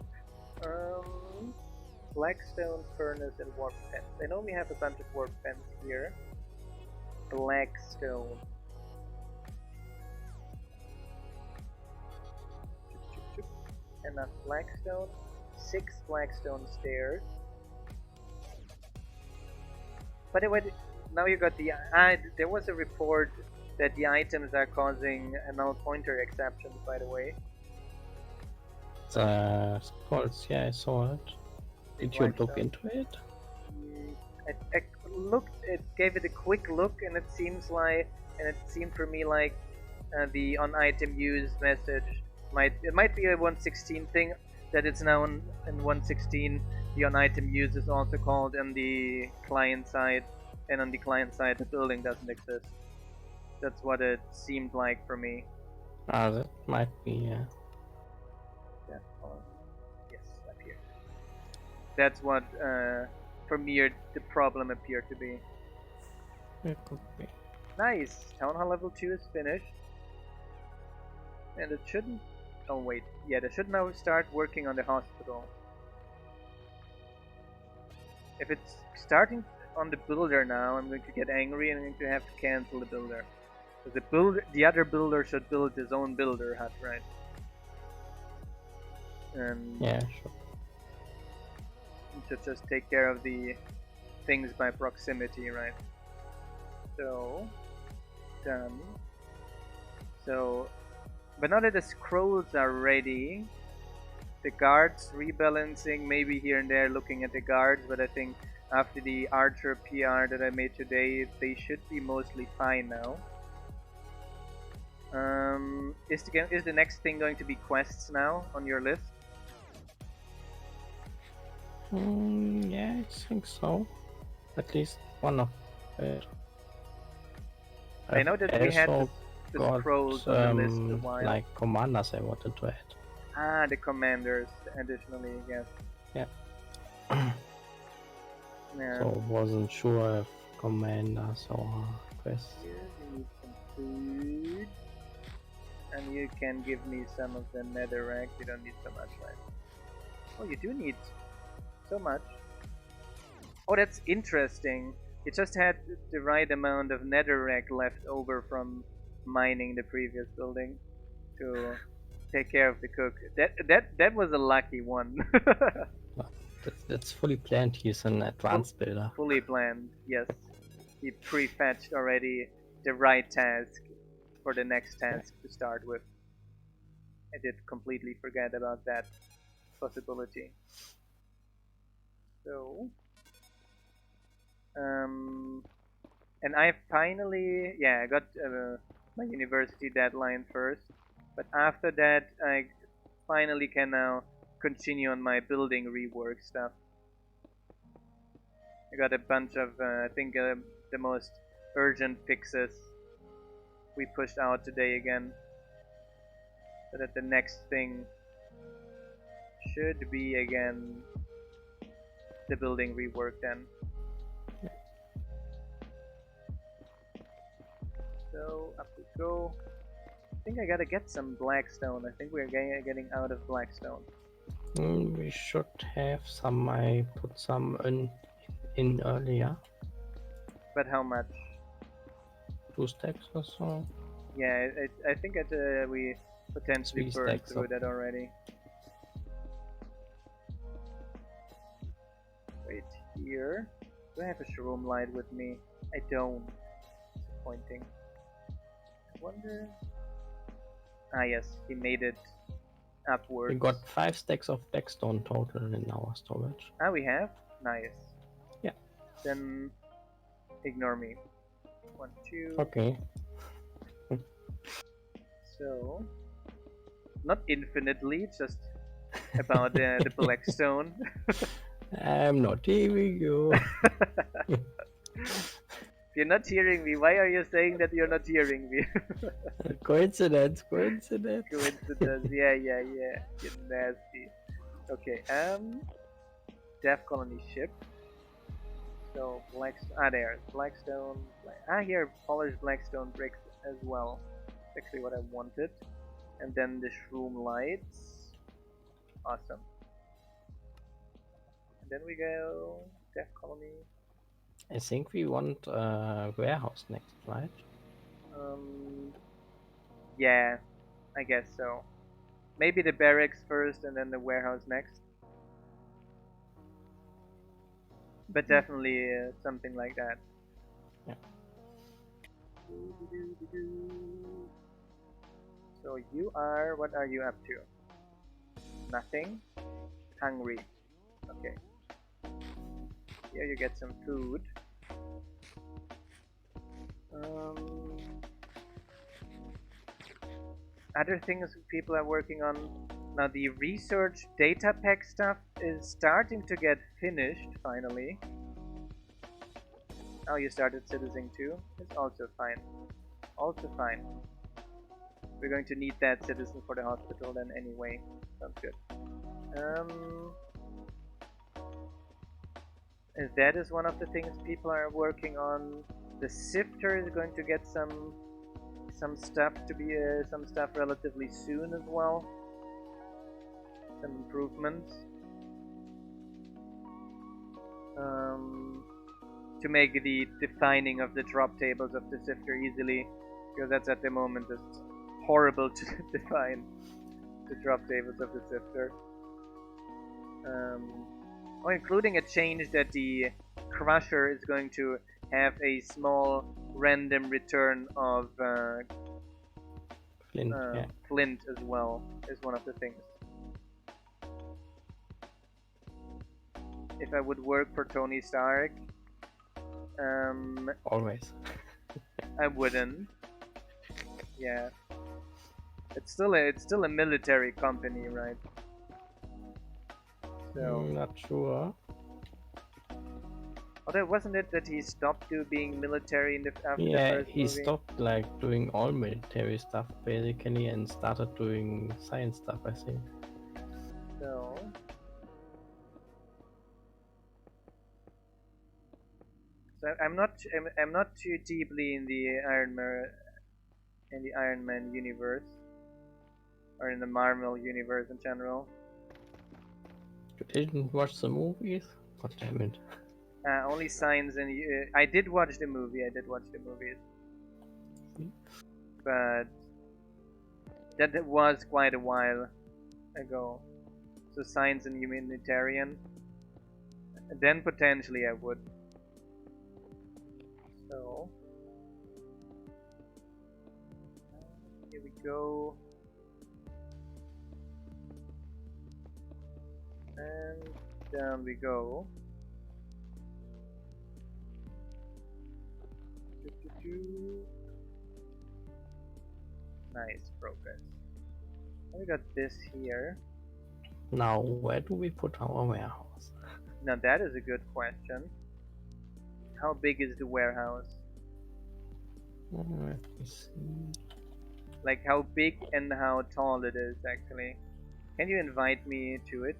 Blackstone furnace and warp fence. I know we have a bunch of warp fence here. Blackstone. Enough blackstone. 6 blackstone stairs. But now you got the. There was a report that the items are causing null pointer exceptions, by the way. Scrolls, yeah, I saw it. Did you look into it? I looked, it gave it a quick look, and it seems like, and it seemed for me like the on item use message might be a 116 thing, that it's now in 116. The on item use is also called on the client side, and on the client side the building doesn't exist. That's what it seemed like for me. That might be, yeah. Yes, up here. That's what for me the problem appeared to be. It could be. Nice! Town Hall level 2 is finished. And it shouldn't... Oh wait, yeah, they should now start working on the hospital. If it's starting on the builder now, I'm going to get angry and I'm going to have to cancel the builder. Because the other builder should build his own builder hut, right? And yeah, sure. he should just take care of the things by proximity, right? So, done. So, but now that the scrolls are ready, the guards rebalancing, maybe here and there looking at the guards, but I think after the Archer PR that I made today, they should be mostly fine now. Is the next thing going to be quests now on your list? Yeah, I think so. At least one of it. I know that we had the scrolls on the list a while. Like commanders I wanted to add. Ah, the commanders additionally, yes. Yeah. Yeah. So wasn't sure if commanders or quests. Here you need some food. And you can give me some of the netherrack. You don't need so much, right? Oh, you do need so much. Oh, that's interesting. You just had the right amount of netherrack left over from mining the previous building to take care of the cook. That was a lucky one. That's fully planned. He's an advanced builder. Fully planned, yes. He prefetched already the right task for the next task to start with. I did completely forget about that possibility. So, and I finally, yeah, I got my university deadline first, but after that I finally can now continue on my building rework stuff. I got a bunch of, I think the most urgent fixes we pushed out today again, so that the next thing should be again the building rework then. So up we go. I think I gotta get some blackstone. I think we're getting out of blackstone. We should have some. I put some in earlier. But how much? 2 stacks or so. Yeah, I think we potentially burned through that already. Wait, here. Do I have a shroom light with me? I don't. Disappointing. I wonder. Ah yes, he made it upwards. We got 5 stacks of blackstone total in our storage. Ah, we have? Nice. Yeah. Then ignore me. 1, 2. Okay. So, not infinitely, just about the blackstone. I'm not hearing you. If you're not hearing me, why are you saying that you're not hearing me? Coincidence. Coincidence, yeah. You're nasty. Okay, Death Colony ship. So, there, Blackstone. Here, polished Blackstone bricks as well. Actually what I wanted. And then the shroom lights. Awesome. And then we go Death Colony. I think we want a warehouse next, right? Yeah, I guess so. Maybe the barracks first and then the warehouse next. But definitely something like that. Yeah. So what are you up to? Nothing? Hungry. Okay. Here you get some food. Other things people are working on. Now the research data pack stuff is starting to get finished finally. Oh, you started citizen too? It's also fine. Also fine. We're going to need that citizen for the hospital then anyway. Sounds good. That is one of the things people are working on. The sifter is going to get some stuff relatively soon as well. Some improvements. To make the defining of the drop tables of the sifter easily, because that's at the moment just horrible to define the drop tables of the sifter. Including a change that the crusher is going to have a small random return of flint as well, is one of the things. If I would work for Tony Stark, always. I wouldn't. Yeah, it's still a military company, right? So not sure. Although wasn't it that he stopped being military after the first movie? He stopped like doing all military stuff basically and started doing science stuff, I think. So I'm not too deeply in the Iron Man universe, or in the Marvel universe in general. You didn't watch the movies? God damn it. Only signs and I did watch the movie. But that was quite a while ago. So science and humanitarian. Then potentially I would. So here we go. And down we go. Nice progress. We got this here. Now, where do we put our warehouse? Now that is a good question. How big is the warehouse? Let me see. Like how big and how tall it is actually. Can you invite me to it?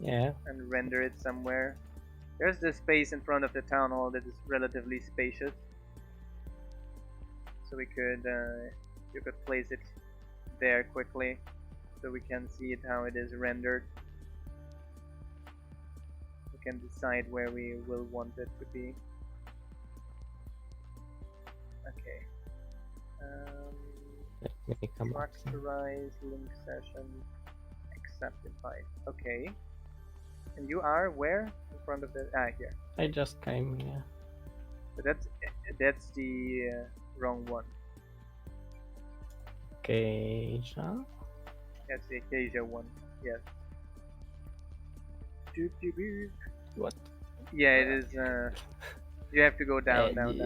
Yeah. And render it somewhere. There's the space in front of the town hall that is relatively spacious. So we could, you could place it there quickly, so we can see it how it is rendered. We can decide where we will want it to be. Okay. Let me come up. Structurize link session. Accept invite. Okay. And you are where? In front of the here. I just came here. So that's the wrong one. Acacia? That's the Acacia one. Yes. What? Yeah, it is. You have to go down. That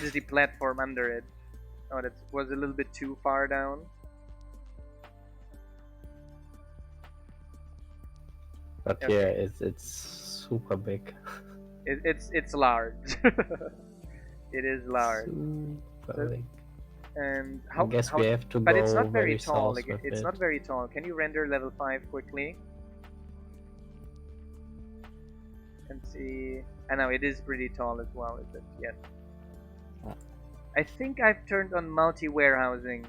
is the platform under it. Oh, that was a little bit too far down. But okay. Yeah, it's super big. It's large. It is large. Super big. And I guess we have to but go it's not very tall. Like, it's not very tall. Can you render level 5 quickly? And see. I know it is pretty tall as well, is it? Yes. I think I've turned on multi-warehousing.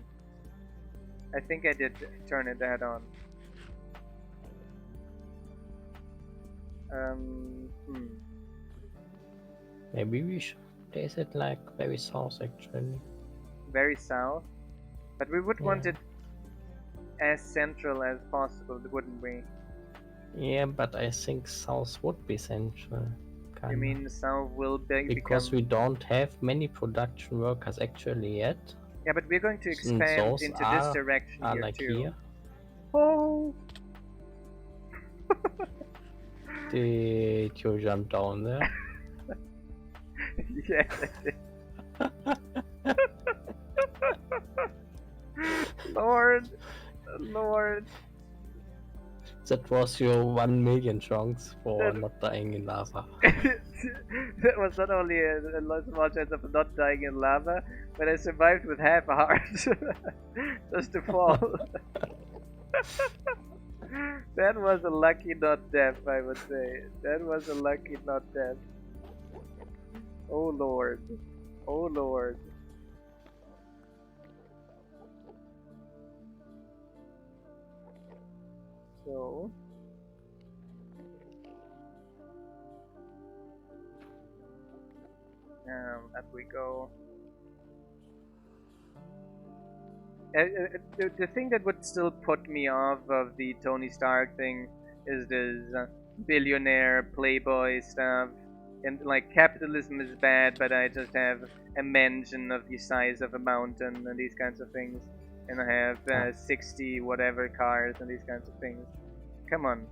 I think I did turn that on. Hmm. Maybe we should place it like very south actually. Very south. But we would want Yeah. it as central as possible, wouldn't we? Yeah, but I think south would be central. You Kinda. mean south will Because become... we don't have many production workers actually yet. Yeah, but we're going to And expand those into this are direction here like too. here. Oh! Did you jump down there? Yes, I did. Lord, Lord. That was your 1 million chance for That, not dying in lava. that was not only a small chance of not dying in lava, but I survived with half a heart. Just to fall. That was a lucky not death, I would say. That was a lucky not death. Oh Lord. Oh Lord. So... up we go. The thing that would still put me off of the Tony Stark thing is this billionaire playboy stuff. And like capitalism is bad, but I just have a mansion of the size of a mountain and these kinds of things, and I have 60 whatever cars and these kinds of things. Come on.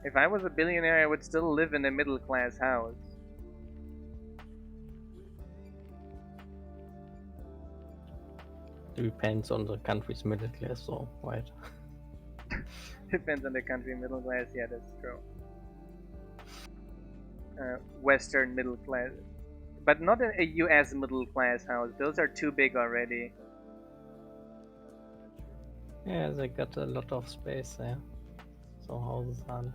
If I was a billionaire, I would still live in a middle class house. Depends on the country's middle class, so right. Depends on the country, middle class. Yeah, that's true. Western middle class, but not a U.S. middle class house. Those are too big already. Yeah, they got a lot of space there. So houses aren't.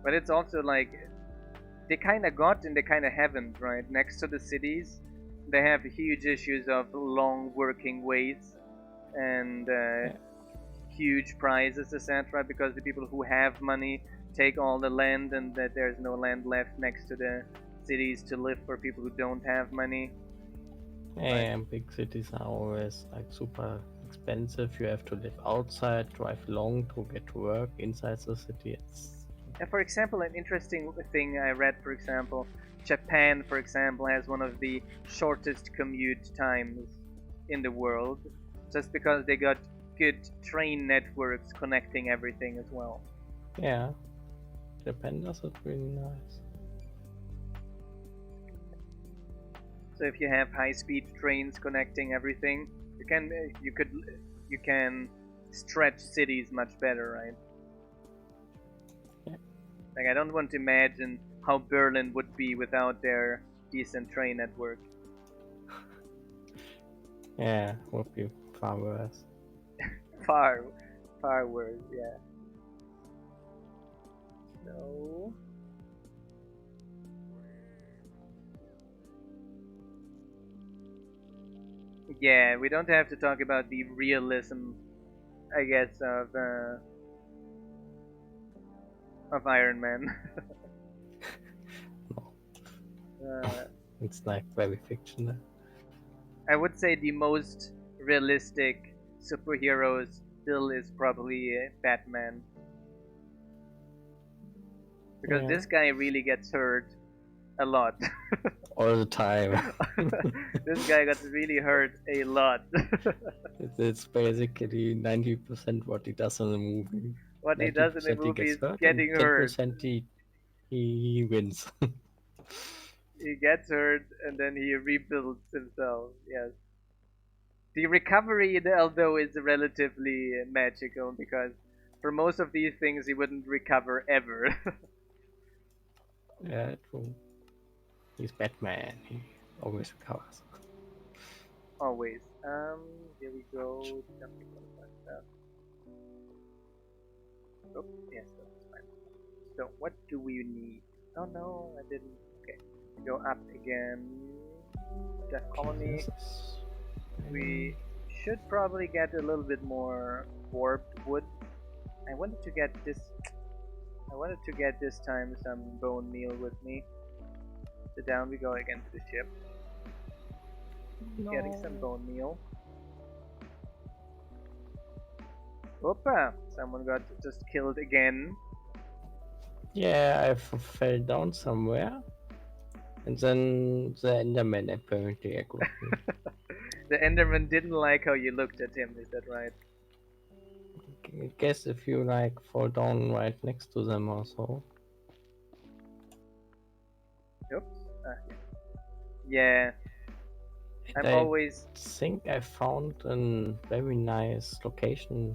But it's also like they kind of got and they kind of haven't, right? Next to the cities, they have huge issues of long working ways and huge prices, etc. Because the people who have money take all the land, and that there's no land left next to the cities to live for people who don't have money. And big cities are always like super expensive. You have to live outside, drive long to get to work inside the city. And for example, an interesting thing I read, for example, Japan, for example, has one of the shortest commute times in the world, just because they got good train networks connecting everything as well. Yeah, Japan does it really nice. So if you have high-speed trains connecting everything, you can stretch cities much better, right? Yeah. Like I don't want to imagine how Berlin would be without their decent train network. Yeah, would be far worse. Far, far worse, yeah. So... yeah, we don't have to talk about the realism, I guess, of Iron Man. No. It's like very fictional. I would say the most realistic superheroes still is probably Batman. Because this guy really gets hurt a lot. All the time. This guy got really hurt a lot. It's basically 90% what he does in the movie. What he does in the 90% he movie gets is hurt, getting and hurt. 10% he wins. He gets hurt and then he rebuilds himself. Yes. The recovery, although, is relatively magical because for most of these things he wouldn't recover ever. Yeah, true. He's Batman. He always recovers. Always. Here we go. Jumping on that stuff. Oh, yes, that's fine. So, what do we need? Oh no, I didn't. Okay. Go up again. Death Colony. this is... We should probably get a little bit more warped wood. I wanted to get this. I wanted to get this time some bone meal with me. So down we go again to the ship. Getting some bone meal. Opa! Someone got just killed again. Yeah, I fell down somewhere. And then the Enderman apparently echoed me. The Enderman didn't like how you looked at him, is that right? I guess if you like fall down right next to them or so. Oops. Yeah. And I'm I always. think I found a very nice location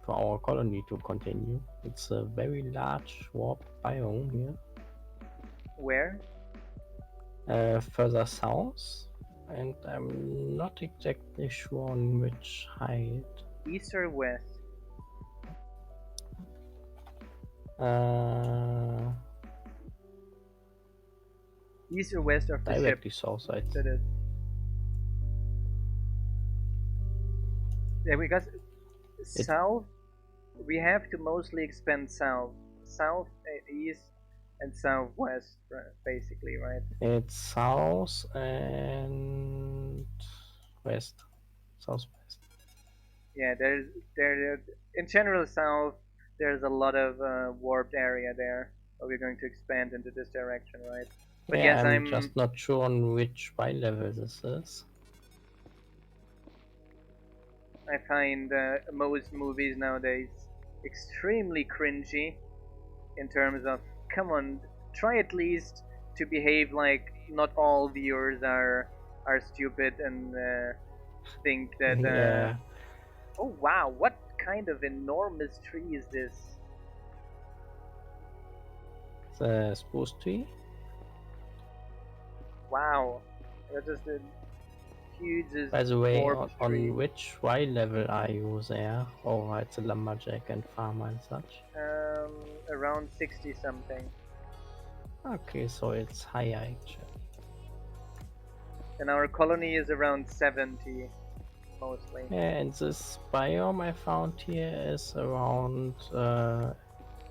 for our colony to continue. It's a very large warp biome here. Where? Further south, and I'm not exactly sure on which height. East or west? East or west of the Directly ship? south side. That is. Yeah, because south, we have to mostly expand south. South, east, and southwest, basically, right? It's south and west. Southwest. Yeah, there in general south. There's a lot of warped area there. But we're going to expand into this direction, right? But yeah, yes, I'm just not sure on which Y level this is. I find most movies nowadays extremely cringy in terms of, come on, try at least to behave like not all viewers are stupid and think that. Yeah. Oh wow, what kind of enormous tree is this? The spruce tree? Wow, that's just a huge. By the way, tree. on which Y level are you there? Oh, it's a lumberjack and farmer and such. Around 60 something. Okay, so it's higher actually. And our colony is around 70, mostly. Yeah, and this biome I found here is around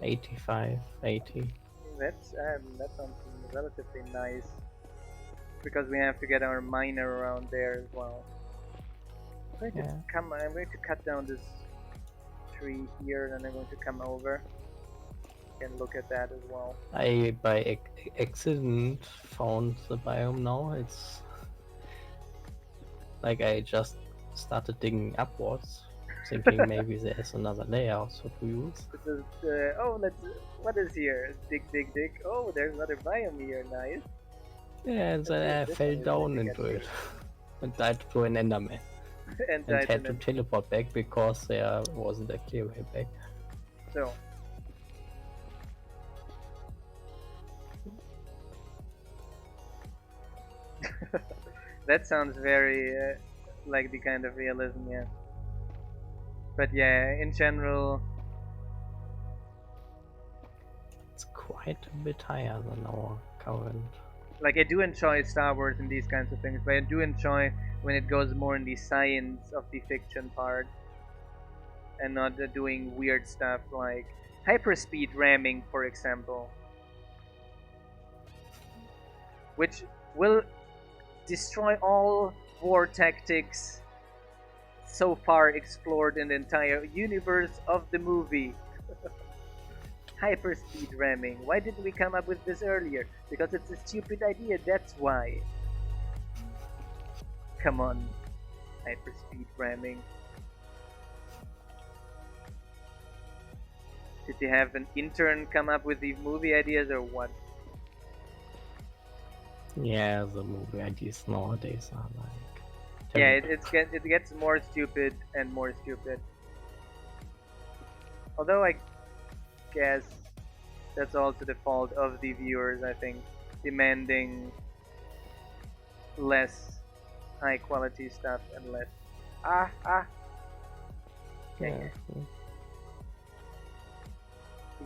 85, 80. That sounds relatively nice. Because we have to get our miner around there as well. I'm going to cut down this tree here, and then I'm going to come over and look at that as well. I by accident found the biome now. It's like I just started digging upwards, thinking maybe there's another layer so to use. This is, what is here? Dig, dig, dig. Oh, there's another biome here, nice. Yeah, and then I fell down into it and died to an Enderman. and had to teleport back because there wasn't a clear way back. So. That sounds very like the kind of realism, yeah. But yeah, in general, it's quite a bit higher than our current. Like, I do enjoy Star Wars and these kinds of things, but I do enjoy when it goes more in the science of the fiction part and not doing weird stuff like hyperspeed ramming, for example, which will destroy all war tactics so far explored in the entire universe of the movie. Hyperspeed ramming. Why didn't we come up with this earlier? Because it's a stupid idea, that's why. Come on. Hyperspeed ramming. Did you have an intern come up with these movie ideas or what? Yeah, the movie ideas nowadays are like... Yeah, it gets more stupid and more stupid. Although I guess that's also the fault of the viewers, I think, demanding less high quality stuff and less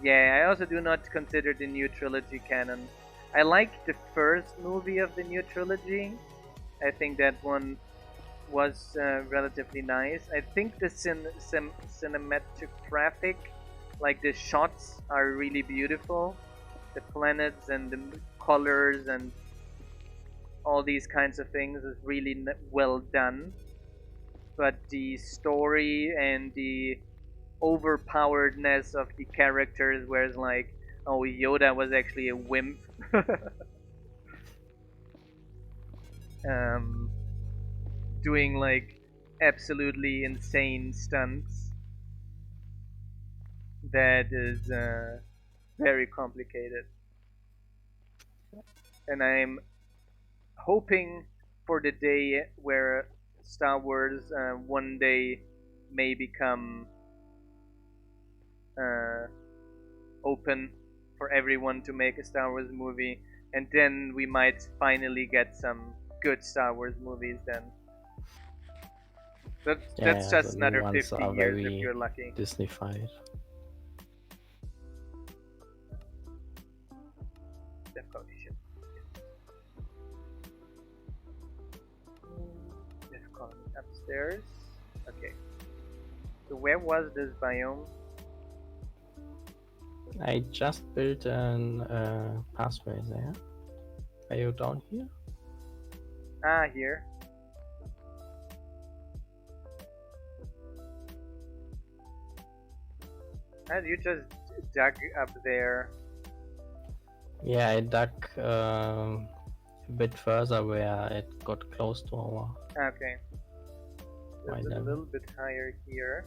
yeah, I also do not consider the new trilogy canon. I like the first movie of the new trilogy, I think that one was relatively nice. I think the cinematographic, like the shots, are really beautiful. The planets and the colors and all these kinds of things is really well done. But the story and the overpoweredness of the characters, whereas like, oh, Yoda was actually a wimp. um, Doing like absolutely insane stunts. That is very complicated, and I'm hoping for the day where Star Wars one day may become uh, open for everyone to make a Star Wars movie, and then we might finally get some good Star Wars movies. Then that's Yeah, the just new another ones 50 are years if very you're lucky. Disneyfied. Definition. Colony upstairs. Okay. So where was this biome? I just built an pathway there. Are you down here? Ah, here. And you just dug up there. Yeah, I dug a bit further where it got close to our Okay. my There's a level. little bit higher here.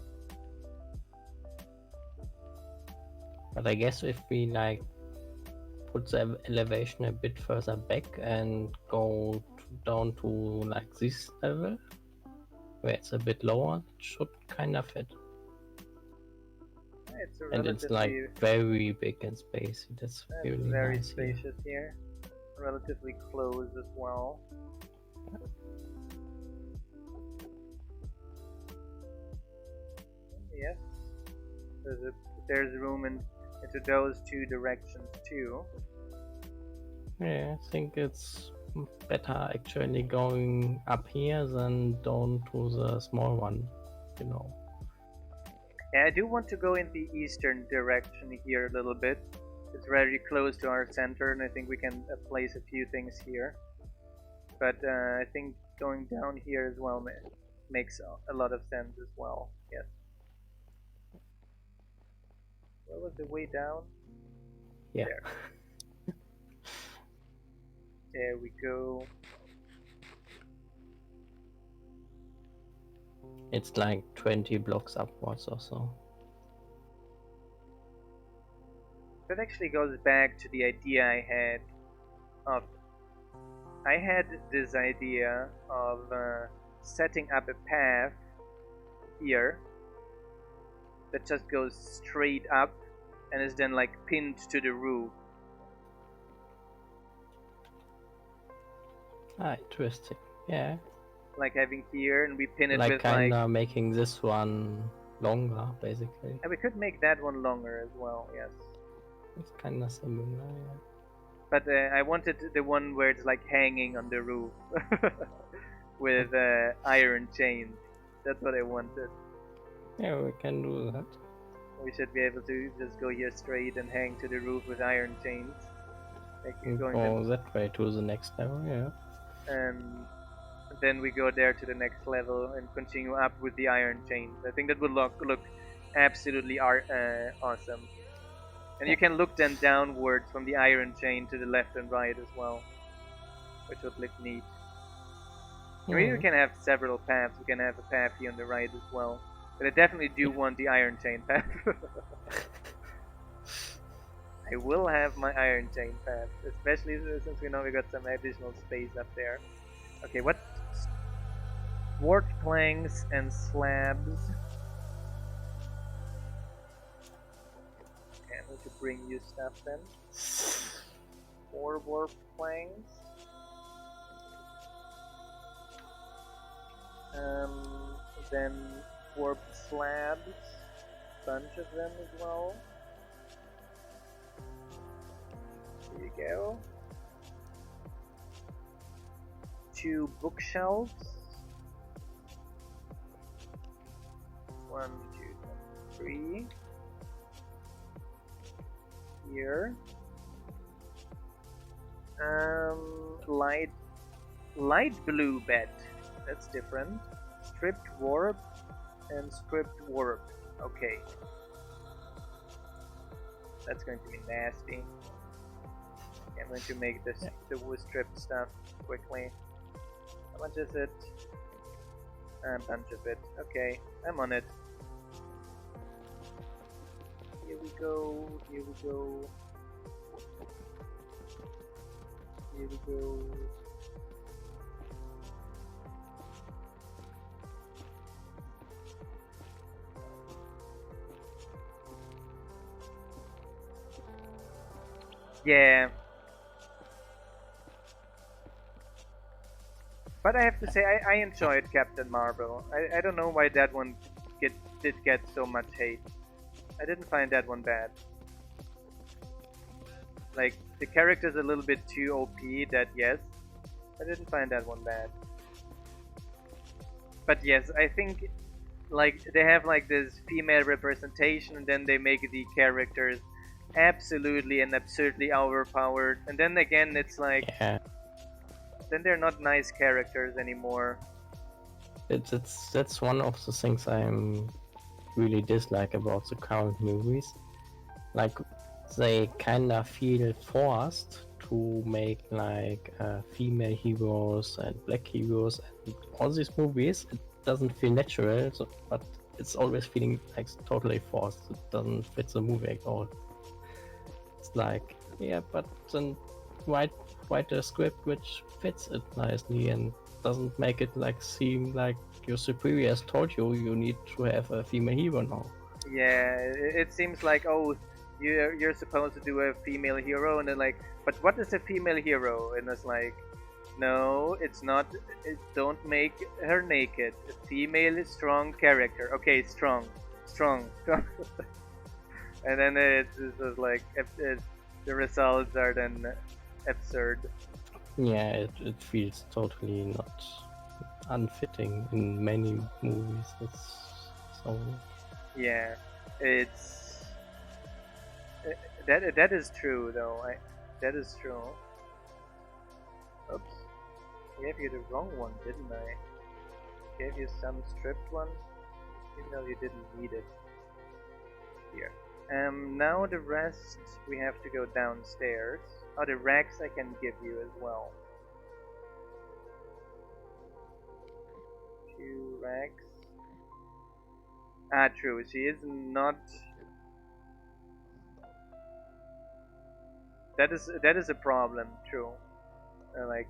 But I guess if we like put the elevation a bit further back and go down to like this level, where it's a bit lower, it should kind of fit. It's a And it's like relatively very big in space. That's really very nice here. spacious here. Relatively close as well. Yes. There's room into those two directions too. Yeah, I think it's better actually going up here than down to the small one, you know. Yeah, I do want to go in the eastern direction here a little bit. It's very close to our center, and I think we can place a few things here. But I think going down here as well makes a lot of sense as well. Yes. Where was the way down? Yeah. There. There we go. It's like 20 blocks upwards or so. That actually goes back to the idea I had of. I had this idea of setting up a path here that just goes straight up and is then like pinned to the roof. Ah, interesting. Yeah. Like having here, and we pin it Like with kinda making this one longer, basically. and we could make that one longer as well. Yes. It's kinda similar, yeah. But I wanted the one where it's like hanging on the roof with iron chains. That's what I wanted. Yeah, we can do that. We should be able to just go here straight and hang to the roof with iron chains. Like Go that way to the next level, yeah. And then we go there to the next level and continue up with the iron chains. I think that would look absolutely awesome. And you can look then downwards from the iron chain to the left and right as well, which would look neat. Maybe we can have several paths. We can have a path here on the right as well. But I definitely do want the iron chain path. I will have my iron chain path, especially since we know we got some additional space up there. Okay, what? Warp planks and slabs. Okay, I need to bring you stuff then. 4 warp planks. Then warp slabs. Bunch of them as well. There you go. 2 bookshelves. 1, 2, 3. Here. Light blue bed. That's different. Stripped warp and stripped warp. Okay. That's going to be nasty. I'm going to make this the wood stripped stuff quickly. How much is it? A bunch of it. Okay, I'm on it. Here we go. Here we go. Here we go. Yeah. But I have to say, I enjoyed Captain Marvel. I don't know why that one did get so much hate. I didn't find that one bad. Like, the character's a little bit too OP, that yes. I didn't find that one bad. But yes, I think, like, they have like this female representation and then they make the characters absolutely and absurdly overpowered. And then again, it's like... Yeah. Then they're not nice characters anymore. That's one of the things I'm really dislike about the current movies. Like, they kinda feel forced to make like female heroes and black heroes and all these movies. It doesn't feel natural, but it's always feeling like totally forced. It doesn't fit the movie at all. It's like, yeah, but then write a script which fits it nicely and doesn't make it like seem like your superiors told you need to have a female hero now. Yeah, it seems like, oh, you're supposed to do a female hero, and then like, but what is a female hero? And it's like, no, it's not. Don't make her naked. A female strong character. Okay, strong. And then it's just like the results are then absurd. Yeah, it feels totally not unfitting in many movies. It's so... Yeah, it's that is true though. That is true. Oops, I gave you the wrong one, didn't I? Gave you some stripped one, even though you didn't need it. Here. Now the rest we have to go downstairs. Oh, the racks I can give you as well. 2 racks. Ah, true. She is not. That is a problem. True. Like,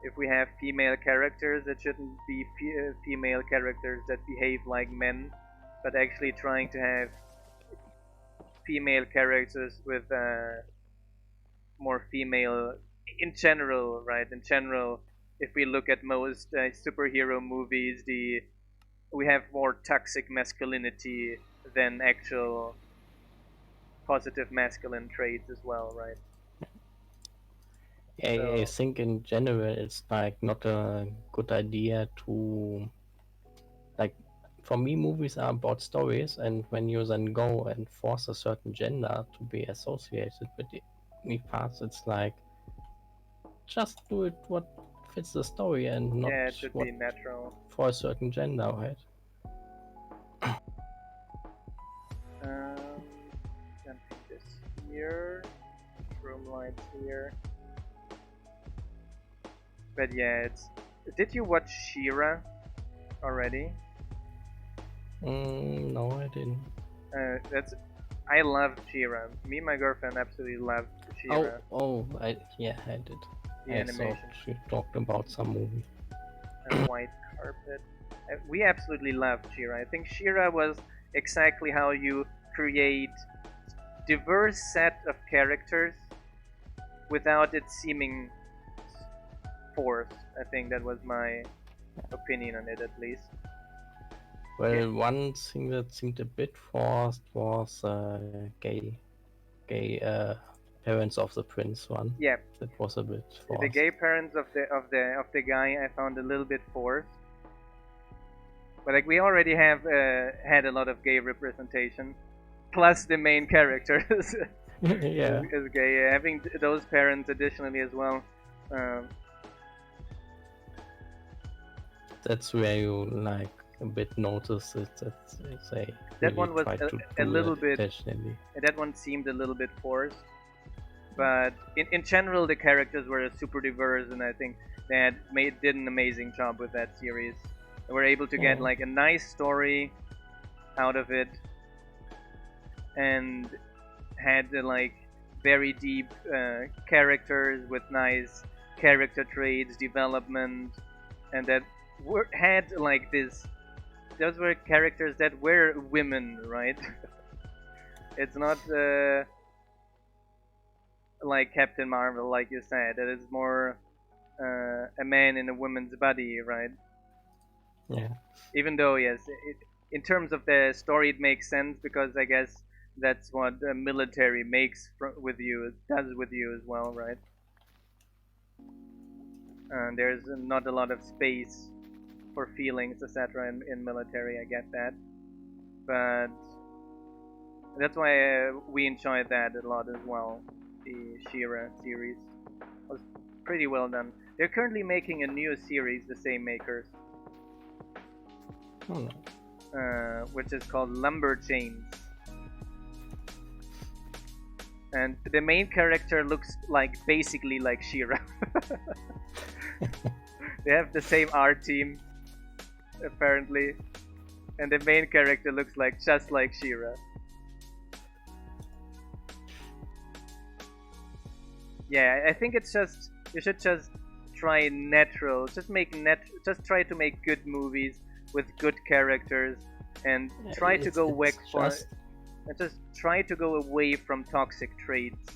if we have female characters, it shouldn't be female characters that behave like men, but actually trying to have female characters with more female in general, right? In general, if we look at most superhero movies, we have more toxic masculinity than actual positive masculine traits as well, right? I think in general it's like not a good idea to, like, for me movies are about stories, and when you then go and force a certain gender to be associated with the parts, it's like, just do it what fits the story and not Yeah, it should what be natural. for a certain gender, right? Then put this here. Room lights here. But yeah, it's. Did you watch She-Ra already? No, I didn't. I loved She-Ra. Me and my girlfriend absolutely loved She-Ra. I did. The I animation. thought you talked about some movie. White carpet. We absolutely loved She-Ra. I think She-Ra was exactly how you create diverse set of characters without it seeming forced. I think that was my opinion on it, at least. Well, Yeah. one thing that seemed a bit forced was gay parents of the prince one. Yeah, That was a bit forced. the gay parents of the guy I found a little bit forced. But like we already have had a lot of gay representation, plus the main character Yeah, is gay. Having those parents additionally as well. that's where you like a bit notice it that they That really one was tried to a do little that bit. intentionally. That one seemed a little bit forced. But in general, the characters were super diverse, and I think they did an amazing job with that series. They were able to get Yeah. like a nice story out of it, and had like very deep characters with nice character traits, development, and that had like this. Those were characters that were women, right? It's not like Captain Marvel, like you said. It is more a man in a woman's body, right? Yeah. Even though, yes, in terms of the story, it makes sense because I guess that's what the military makes with you, does with you as well, right? There's not a lot of space for feelings, etc. In military. I get that, but that's why we enjoyed that a lot as well. The She-Ra series was pretty well done. They're currently making a new series, the same makers, Oh, which is called Lumberjanes. And the main character looks like basically like She-Ra. They have the same art team, apparently, and the main character looks like just like She-Ra. Yeah, I think it's just you should just try natural. Just try to make good movies with good characters, and try to go just try to go away from toxic traits,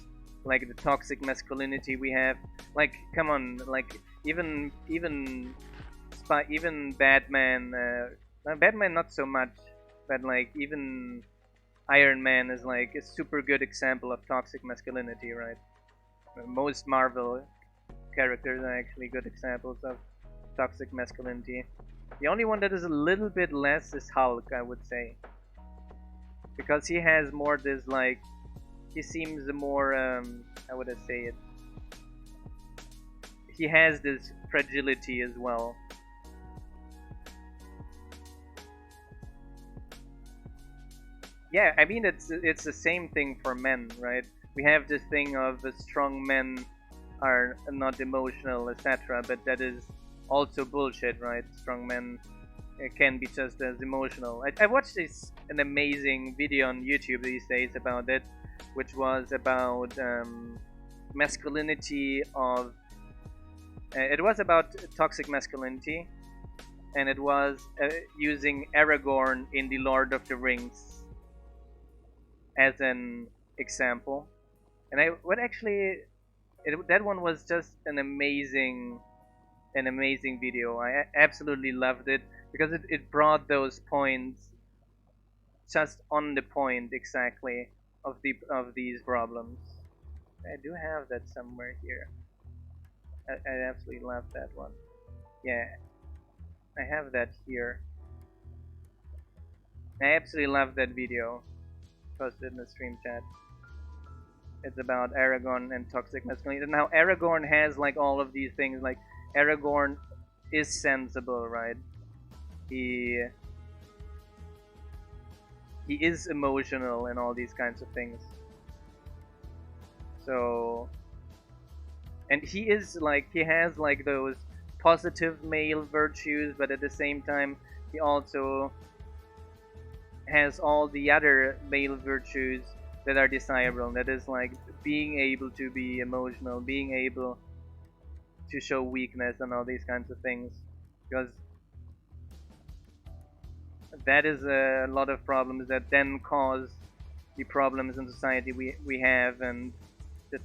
like the toxic masculinity we have. Like, come on, like even Batman. Batman not so much, but like even Iron Man is like a super good example of toxic masculinity, right? Most Marvel characters are actually good examples of toxic masculinity. The only one that is a little bit less is Hulk, I would say, because he has more this like he seems more how would I say it? He has this fragility as well. Yeah, I mean it's the same thing for men, right? We have this thing of the strong men are not emotional, etc. But that is also bullshit, right? Strong men can be just as emotional. I watched an amazing video on YouTube these days about it, which was about masculinity of. It was about toxic masculinity, and it was using Aragorn in the Lord of the Rings as an example. And that one was just an amazing video. I absolutely loved it because it brought those points just on the point exactly of these problems. I do have that somewhere here. I absolutely love that one. Yeah, I have that here. I absolutely love that video. Posted in the stream chat. It's about Aragorn and toxic masculinity. Now Aragorn has like all of these things. Like Aragorn is sensible, right? He is emotional and all these kinds of things. So, and he has like those positive male virtues, but at the same time he also has all the other male virtues that are desirable. That is like being able to be emotional, being able to show weakness, and all these kinds of things. Because that is a lot of problems that then cause the problems in society we have, and the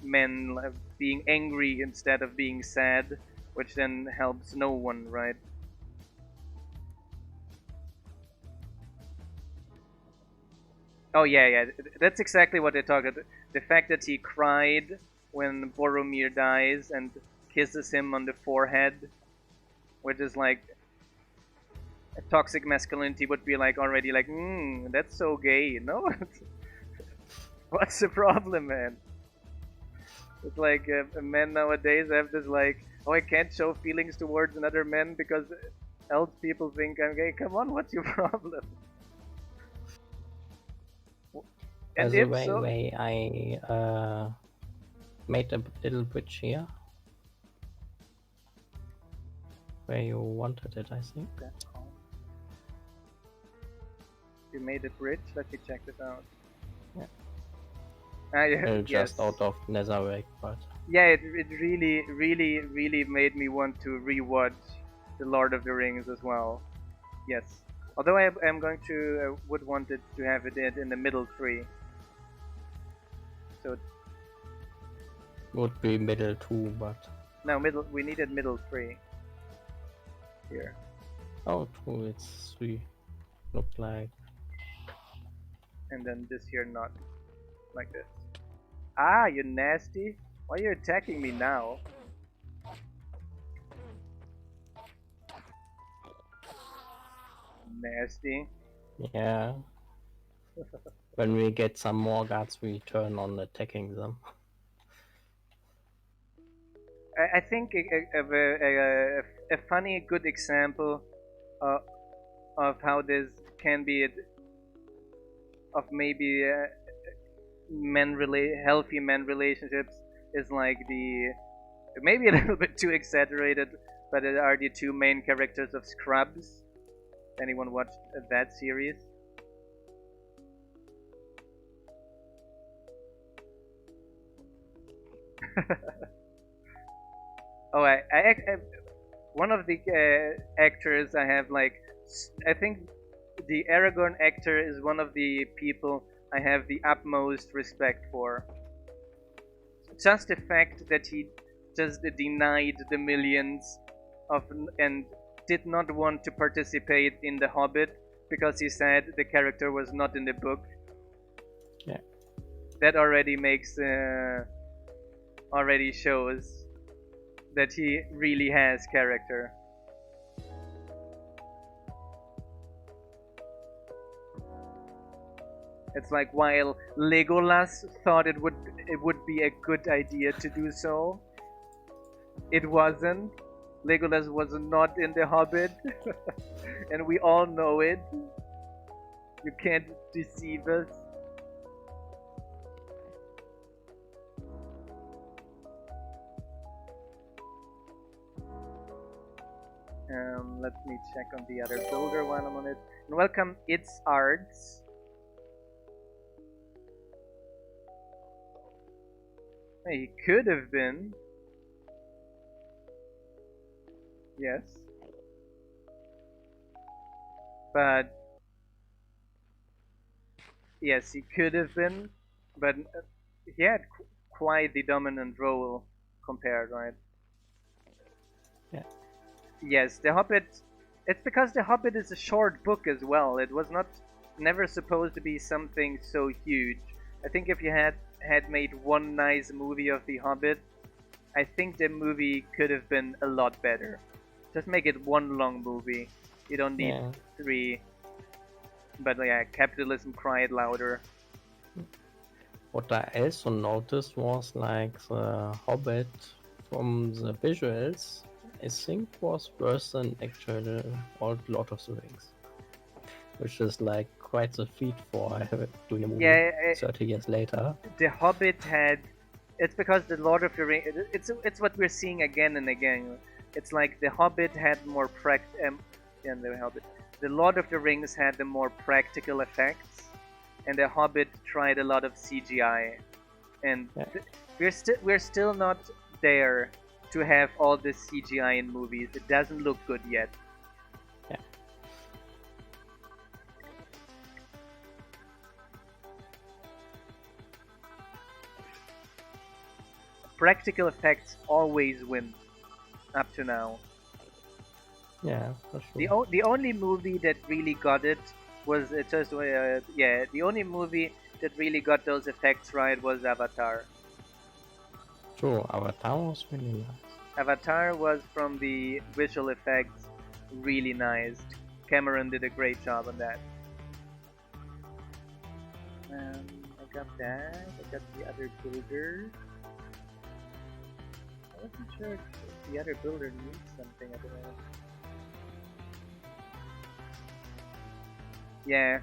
men being angry instead of being sad, which then helps no one, right? Oh yeah. That's exactly what they talk about. The fact that he cried when Boromir dies and kisses him on the forehead, which is like a toxic masculinity would be like already like, that's so gay. No, what's the problem, man? It's like men nowadays have this like, oh, I can't show feelings towards another man because else people think I'm gay. Come on, what's your problem? By And the if way, so, I made a little bridge here where you wanted it, I think. you made a bridge. Let me check this out. Yeah. Yes. Just out of Netherrack, but Yeah, it really made me want to rewatch The Lord of the Rings as well. Yes. Although I am going to would want it to have it in the middle three. So would be middle 2, but no, middle. We needed middle three. Here. oh, 2, it's 3. Look like. And then this here not like this. Ah, you nasty! Why are you attacking me now? Nasty. Yeah. When we get some more guards, we turn on attacking them. I think a funny, good example of how this can be of maybe healthy men relationships is like the maybe a little bit too exaggerated, but it are the two main characters of Scrubs. Anyone watched that series? Oh, one of the actors I have like, I think the Aragorn actor is one of the people I have the utmost respect for. Just the fact that he just denied the millions of and did not want to participate in The Hobbit because he said the character was not in the book. Yeah. That already already shows that he really has character. It's like while Legolas thought it would be a good idea to do so, it wasn't. Legolas was not in The Hobbit, and we all know it. You can't deceive us. Let me check on the other builder while I'm on it. And welcome, It's Arts. He could have been. Yes. But yes, he could have been, but he had quite the dominant role compared, right? Yeah. Yes, The Hobbit. It's because The Hobbit is a short book as well. It was never supposed to be something so huge. I think if you had made one nice movie of The Hobbit, I think the movie could have been a lot better. Just make it one long movie. You don't need 3. But yeah, capitalism cried louder. What I also noticed was like the Hobbit from the visuals, I think was worse than actual old Lord of the Rings, which is like quite a feat for doing a movie 30 years later. The Hobbit had. It's because the Lord of the Rings. It's what we're seeing again and again. It's like the Hobbit had more the Lord of the Rings had the more practical effects, and the Hobbit tried a lot of CGI, and we're still not there to have all this CGI in movies. It doesn't look good yet. Yeah. Practical effects always win, up to now. Yeah, for sure. The only movie that really got it was just yeah, the only movie that really got those effects right was Avatar. True, Avatar was really nice. Avatar was, from the visual effects, really nice. Cameron did a great job on that. I got that. I got the other builder. I wasn't sure if the other builder needs something at the moment. Yeah,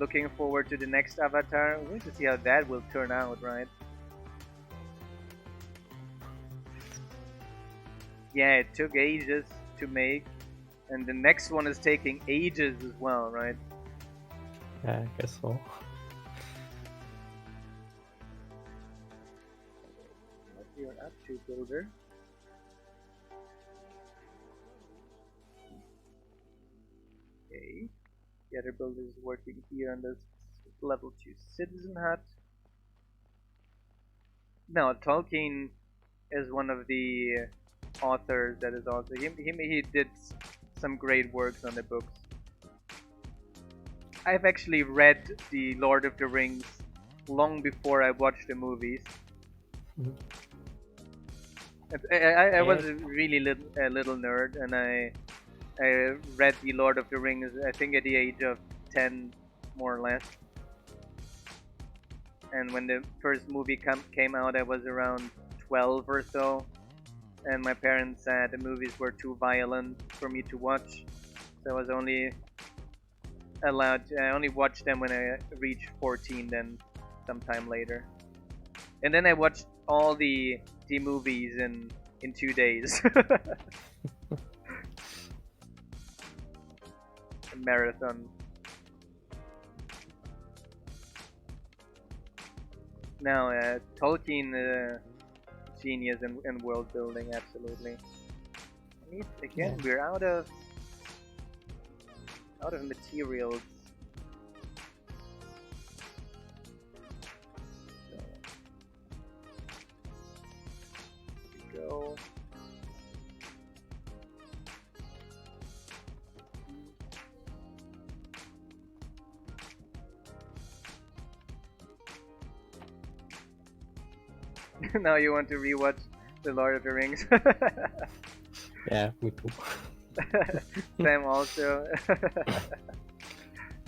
looking forward to the next Avatar. We need to see how that will turn out, right? Yeah, it took ages to make, and the next one is taking ages as well, right? Yeah, I guess so. What you're up to, builder? Okay, the other builder is working here on this level 2 citizen hut. No, Tolkien is one of the authors that is also he did some great works on the books. I've actually read the Lord of the Rings long before I watched the movies. I was a really little nerd, and I read the Lord of the Rings, I think at the age of 10, more or less. And when the first movie came out, I was around 12 or so. And my parents said the movies were too violent for me to watch. So I was only I only watched them when I reached 14, then sometime later. And then I watched all the movies in 2 days. A marathon. Now, Tolkien, genius in world building, absolutely. Again, we're out of materials. So, here we go. Now you want to rewatch The Lord of the Rings? Yeah, me too. Sam also.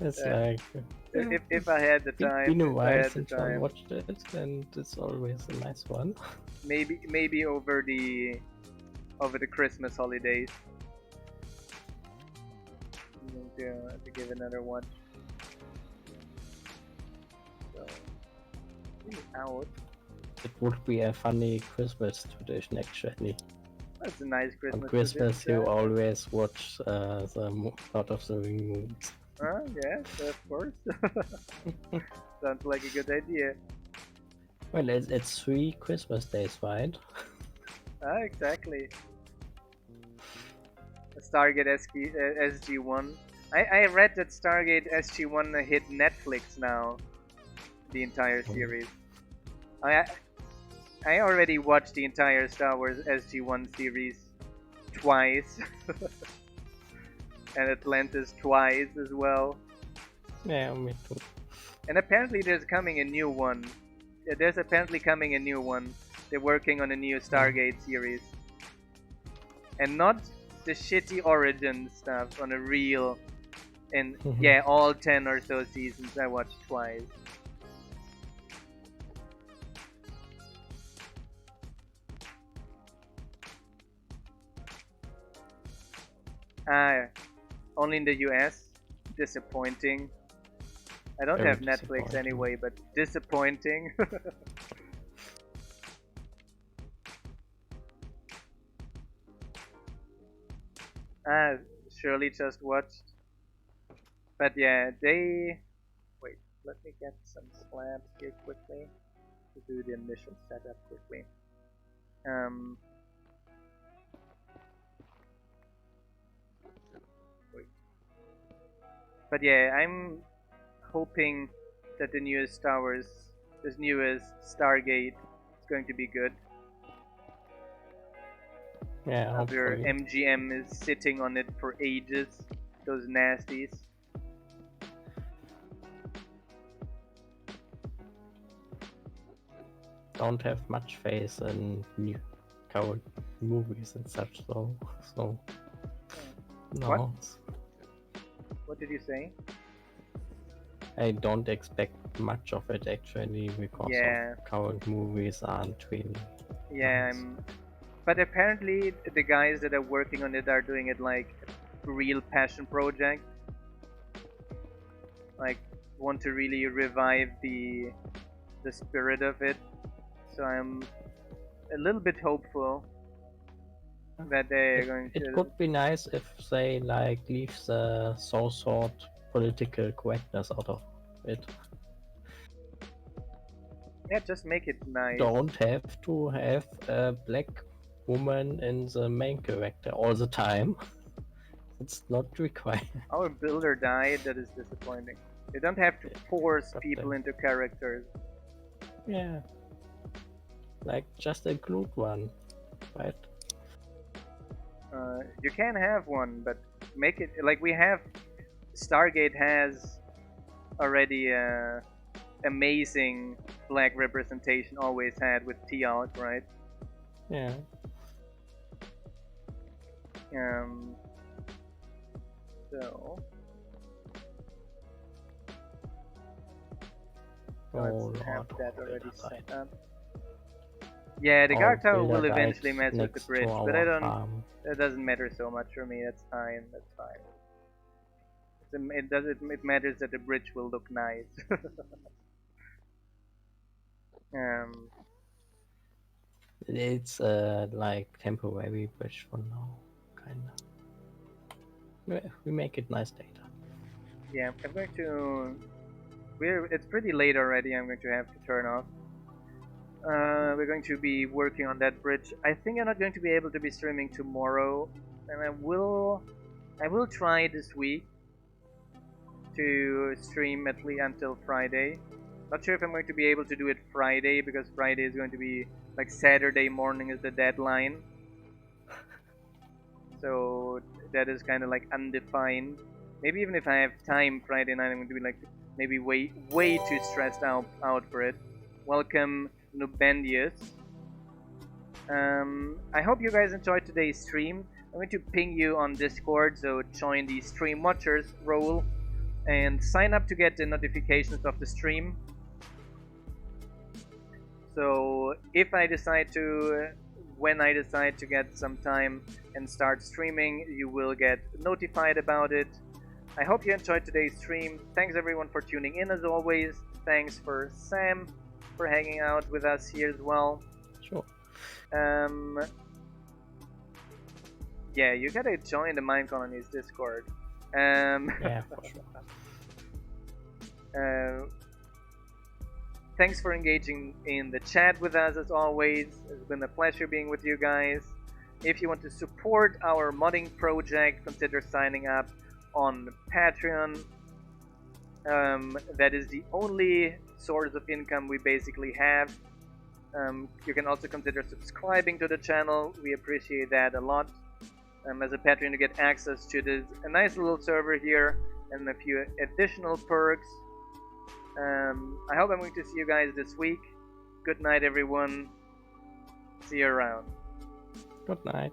It's like if I had the time, been a while since I watched it, and it's always a nice one. Maybe over the Christmas holidays. I'm going to give another watch. So, out. It would be a funny Christmas tradition, actually. That's a nice Christmas. On Christmas, tradition. you always watch the Lord of the Rings movies. Yes, of course. Sounds like a good idea. Well, it's 3 Christmas days, right? Exactly. Stargate SG-1. I read that Stargate SG-1 hit Netflix now. The entire series. I already watched the entire Star Wars SG-1 series twice. And Atlantis twice as well. Yeah, me too. And apparently there's coming a new one. There's apparently coming a new one. They're working on a new Stargate series. And not the shitty Origin stuff, on a real... And yeah, all 10 or so seasons I watched twice. Only in the US. Disappointing. I don't have Netflix anyway, but disappointing. Shirley just watched. But yeah, they... Wait, let me get some slabs here quickly to do the initial setup quickly. Wait. But yeah, I'm hoping that the newest Star Wars, this newest Stargate, is going to be good. Yeah, After MGM is sitting on it for ages, those nasties. don't have much faith in new current movies and such, so no. What? What did you say? I don't expect much of it actually because Yeah. of current movies aren't really Yeah, nice. but apparently the guys that are working on it are doing it like a real passion project. Like want to really revive the spirit of it. So I'm a little bit hopeful that they're going It to. could be nice if they like leave the so-sort political correctness out of it. Yeah, just make it nice. Don't have to have a black woman in the main character all the time. It's not required. Our builder died. That is disappointing. They don't have to force But people into characters. yeah, like just include one, right? You can have one, but make it like we have. Stargate has already amazing black representation. Always had with T-Alk, right? Yeah. Um. So Oh let's have lord, that oh, already builder set up. Yeah, the Our guard tower builder will died eventually mess with the next bridge, to but I our don't. farm. That doesn't matter so much for me. That's fine. That's fine. It does. It matters that the bridge will look nice. um. It's like temporary bridge for now, kinda. We make it nice later. Yeah, I'm going to. It's pretty late already. I'm going to have to turn off. We're going to be working on that bridge. I think I'm not going to be able to be streaming tomorrow, and I will try this week to stream at least until Friday. Not sure if I'm going to be able to do it Friday because Friday is going to be like Saturday morning is the deadline. So that is kind of like undefined. Maybe even if I have time Friday night, I'm going to be like maybe way too stressed out for it. Welcome Nubendius. I hope you guys enjoyed today's stream. I'm going to ping you on Discord, so join the stream watchers role and sign up to get the notifications of the stream. So if I decide to, when I decide to get some time and start streaming, you will get notified about it. I hope you enjoyed today's stream. Thanks everyone for tuning in as always. Thanks for Sam for hanging out with us here as well. Sure. Yeah, you gotta join the Minecolonies Discord. Yeah, for sure. Thanks for engaging in the chat with us as always. It's been a pleasure being with you guys. If you want to support our modding project, consider signing up on Patreon. That is the only source of income we basically have. You can also consider subscribing to the channel. We appreciate that a lot. As a Patreon, you get access to a nice little server here and a few additional perks. I hope I'm going to see you guys this week. Good night, everyone. See you around. Good night.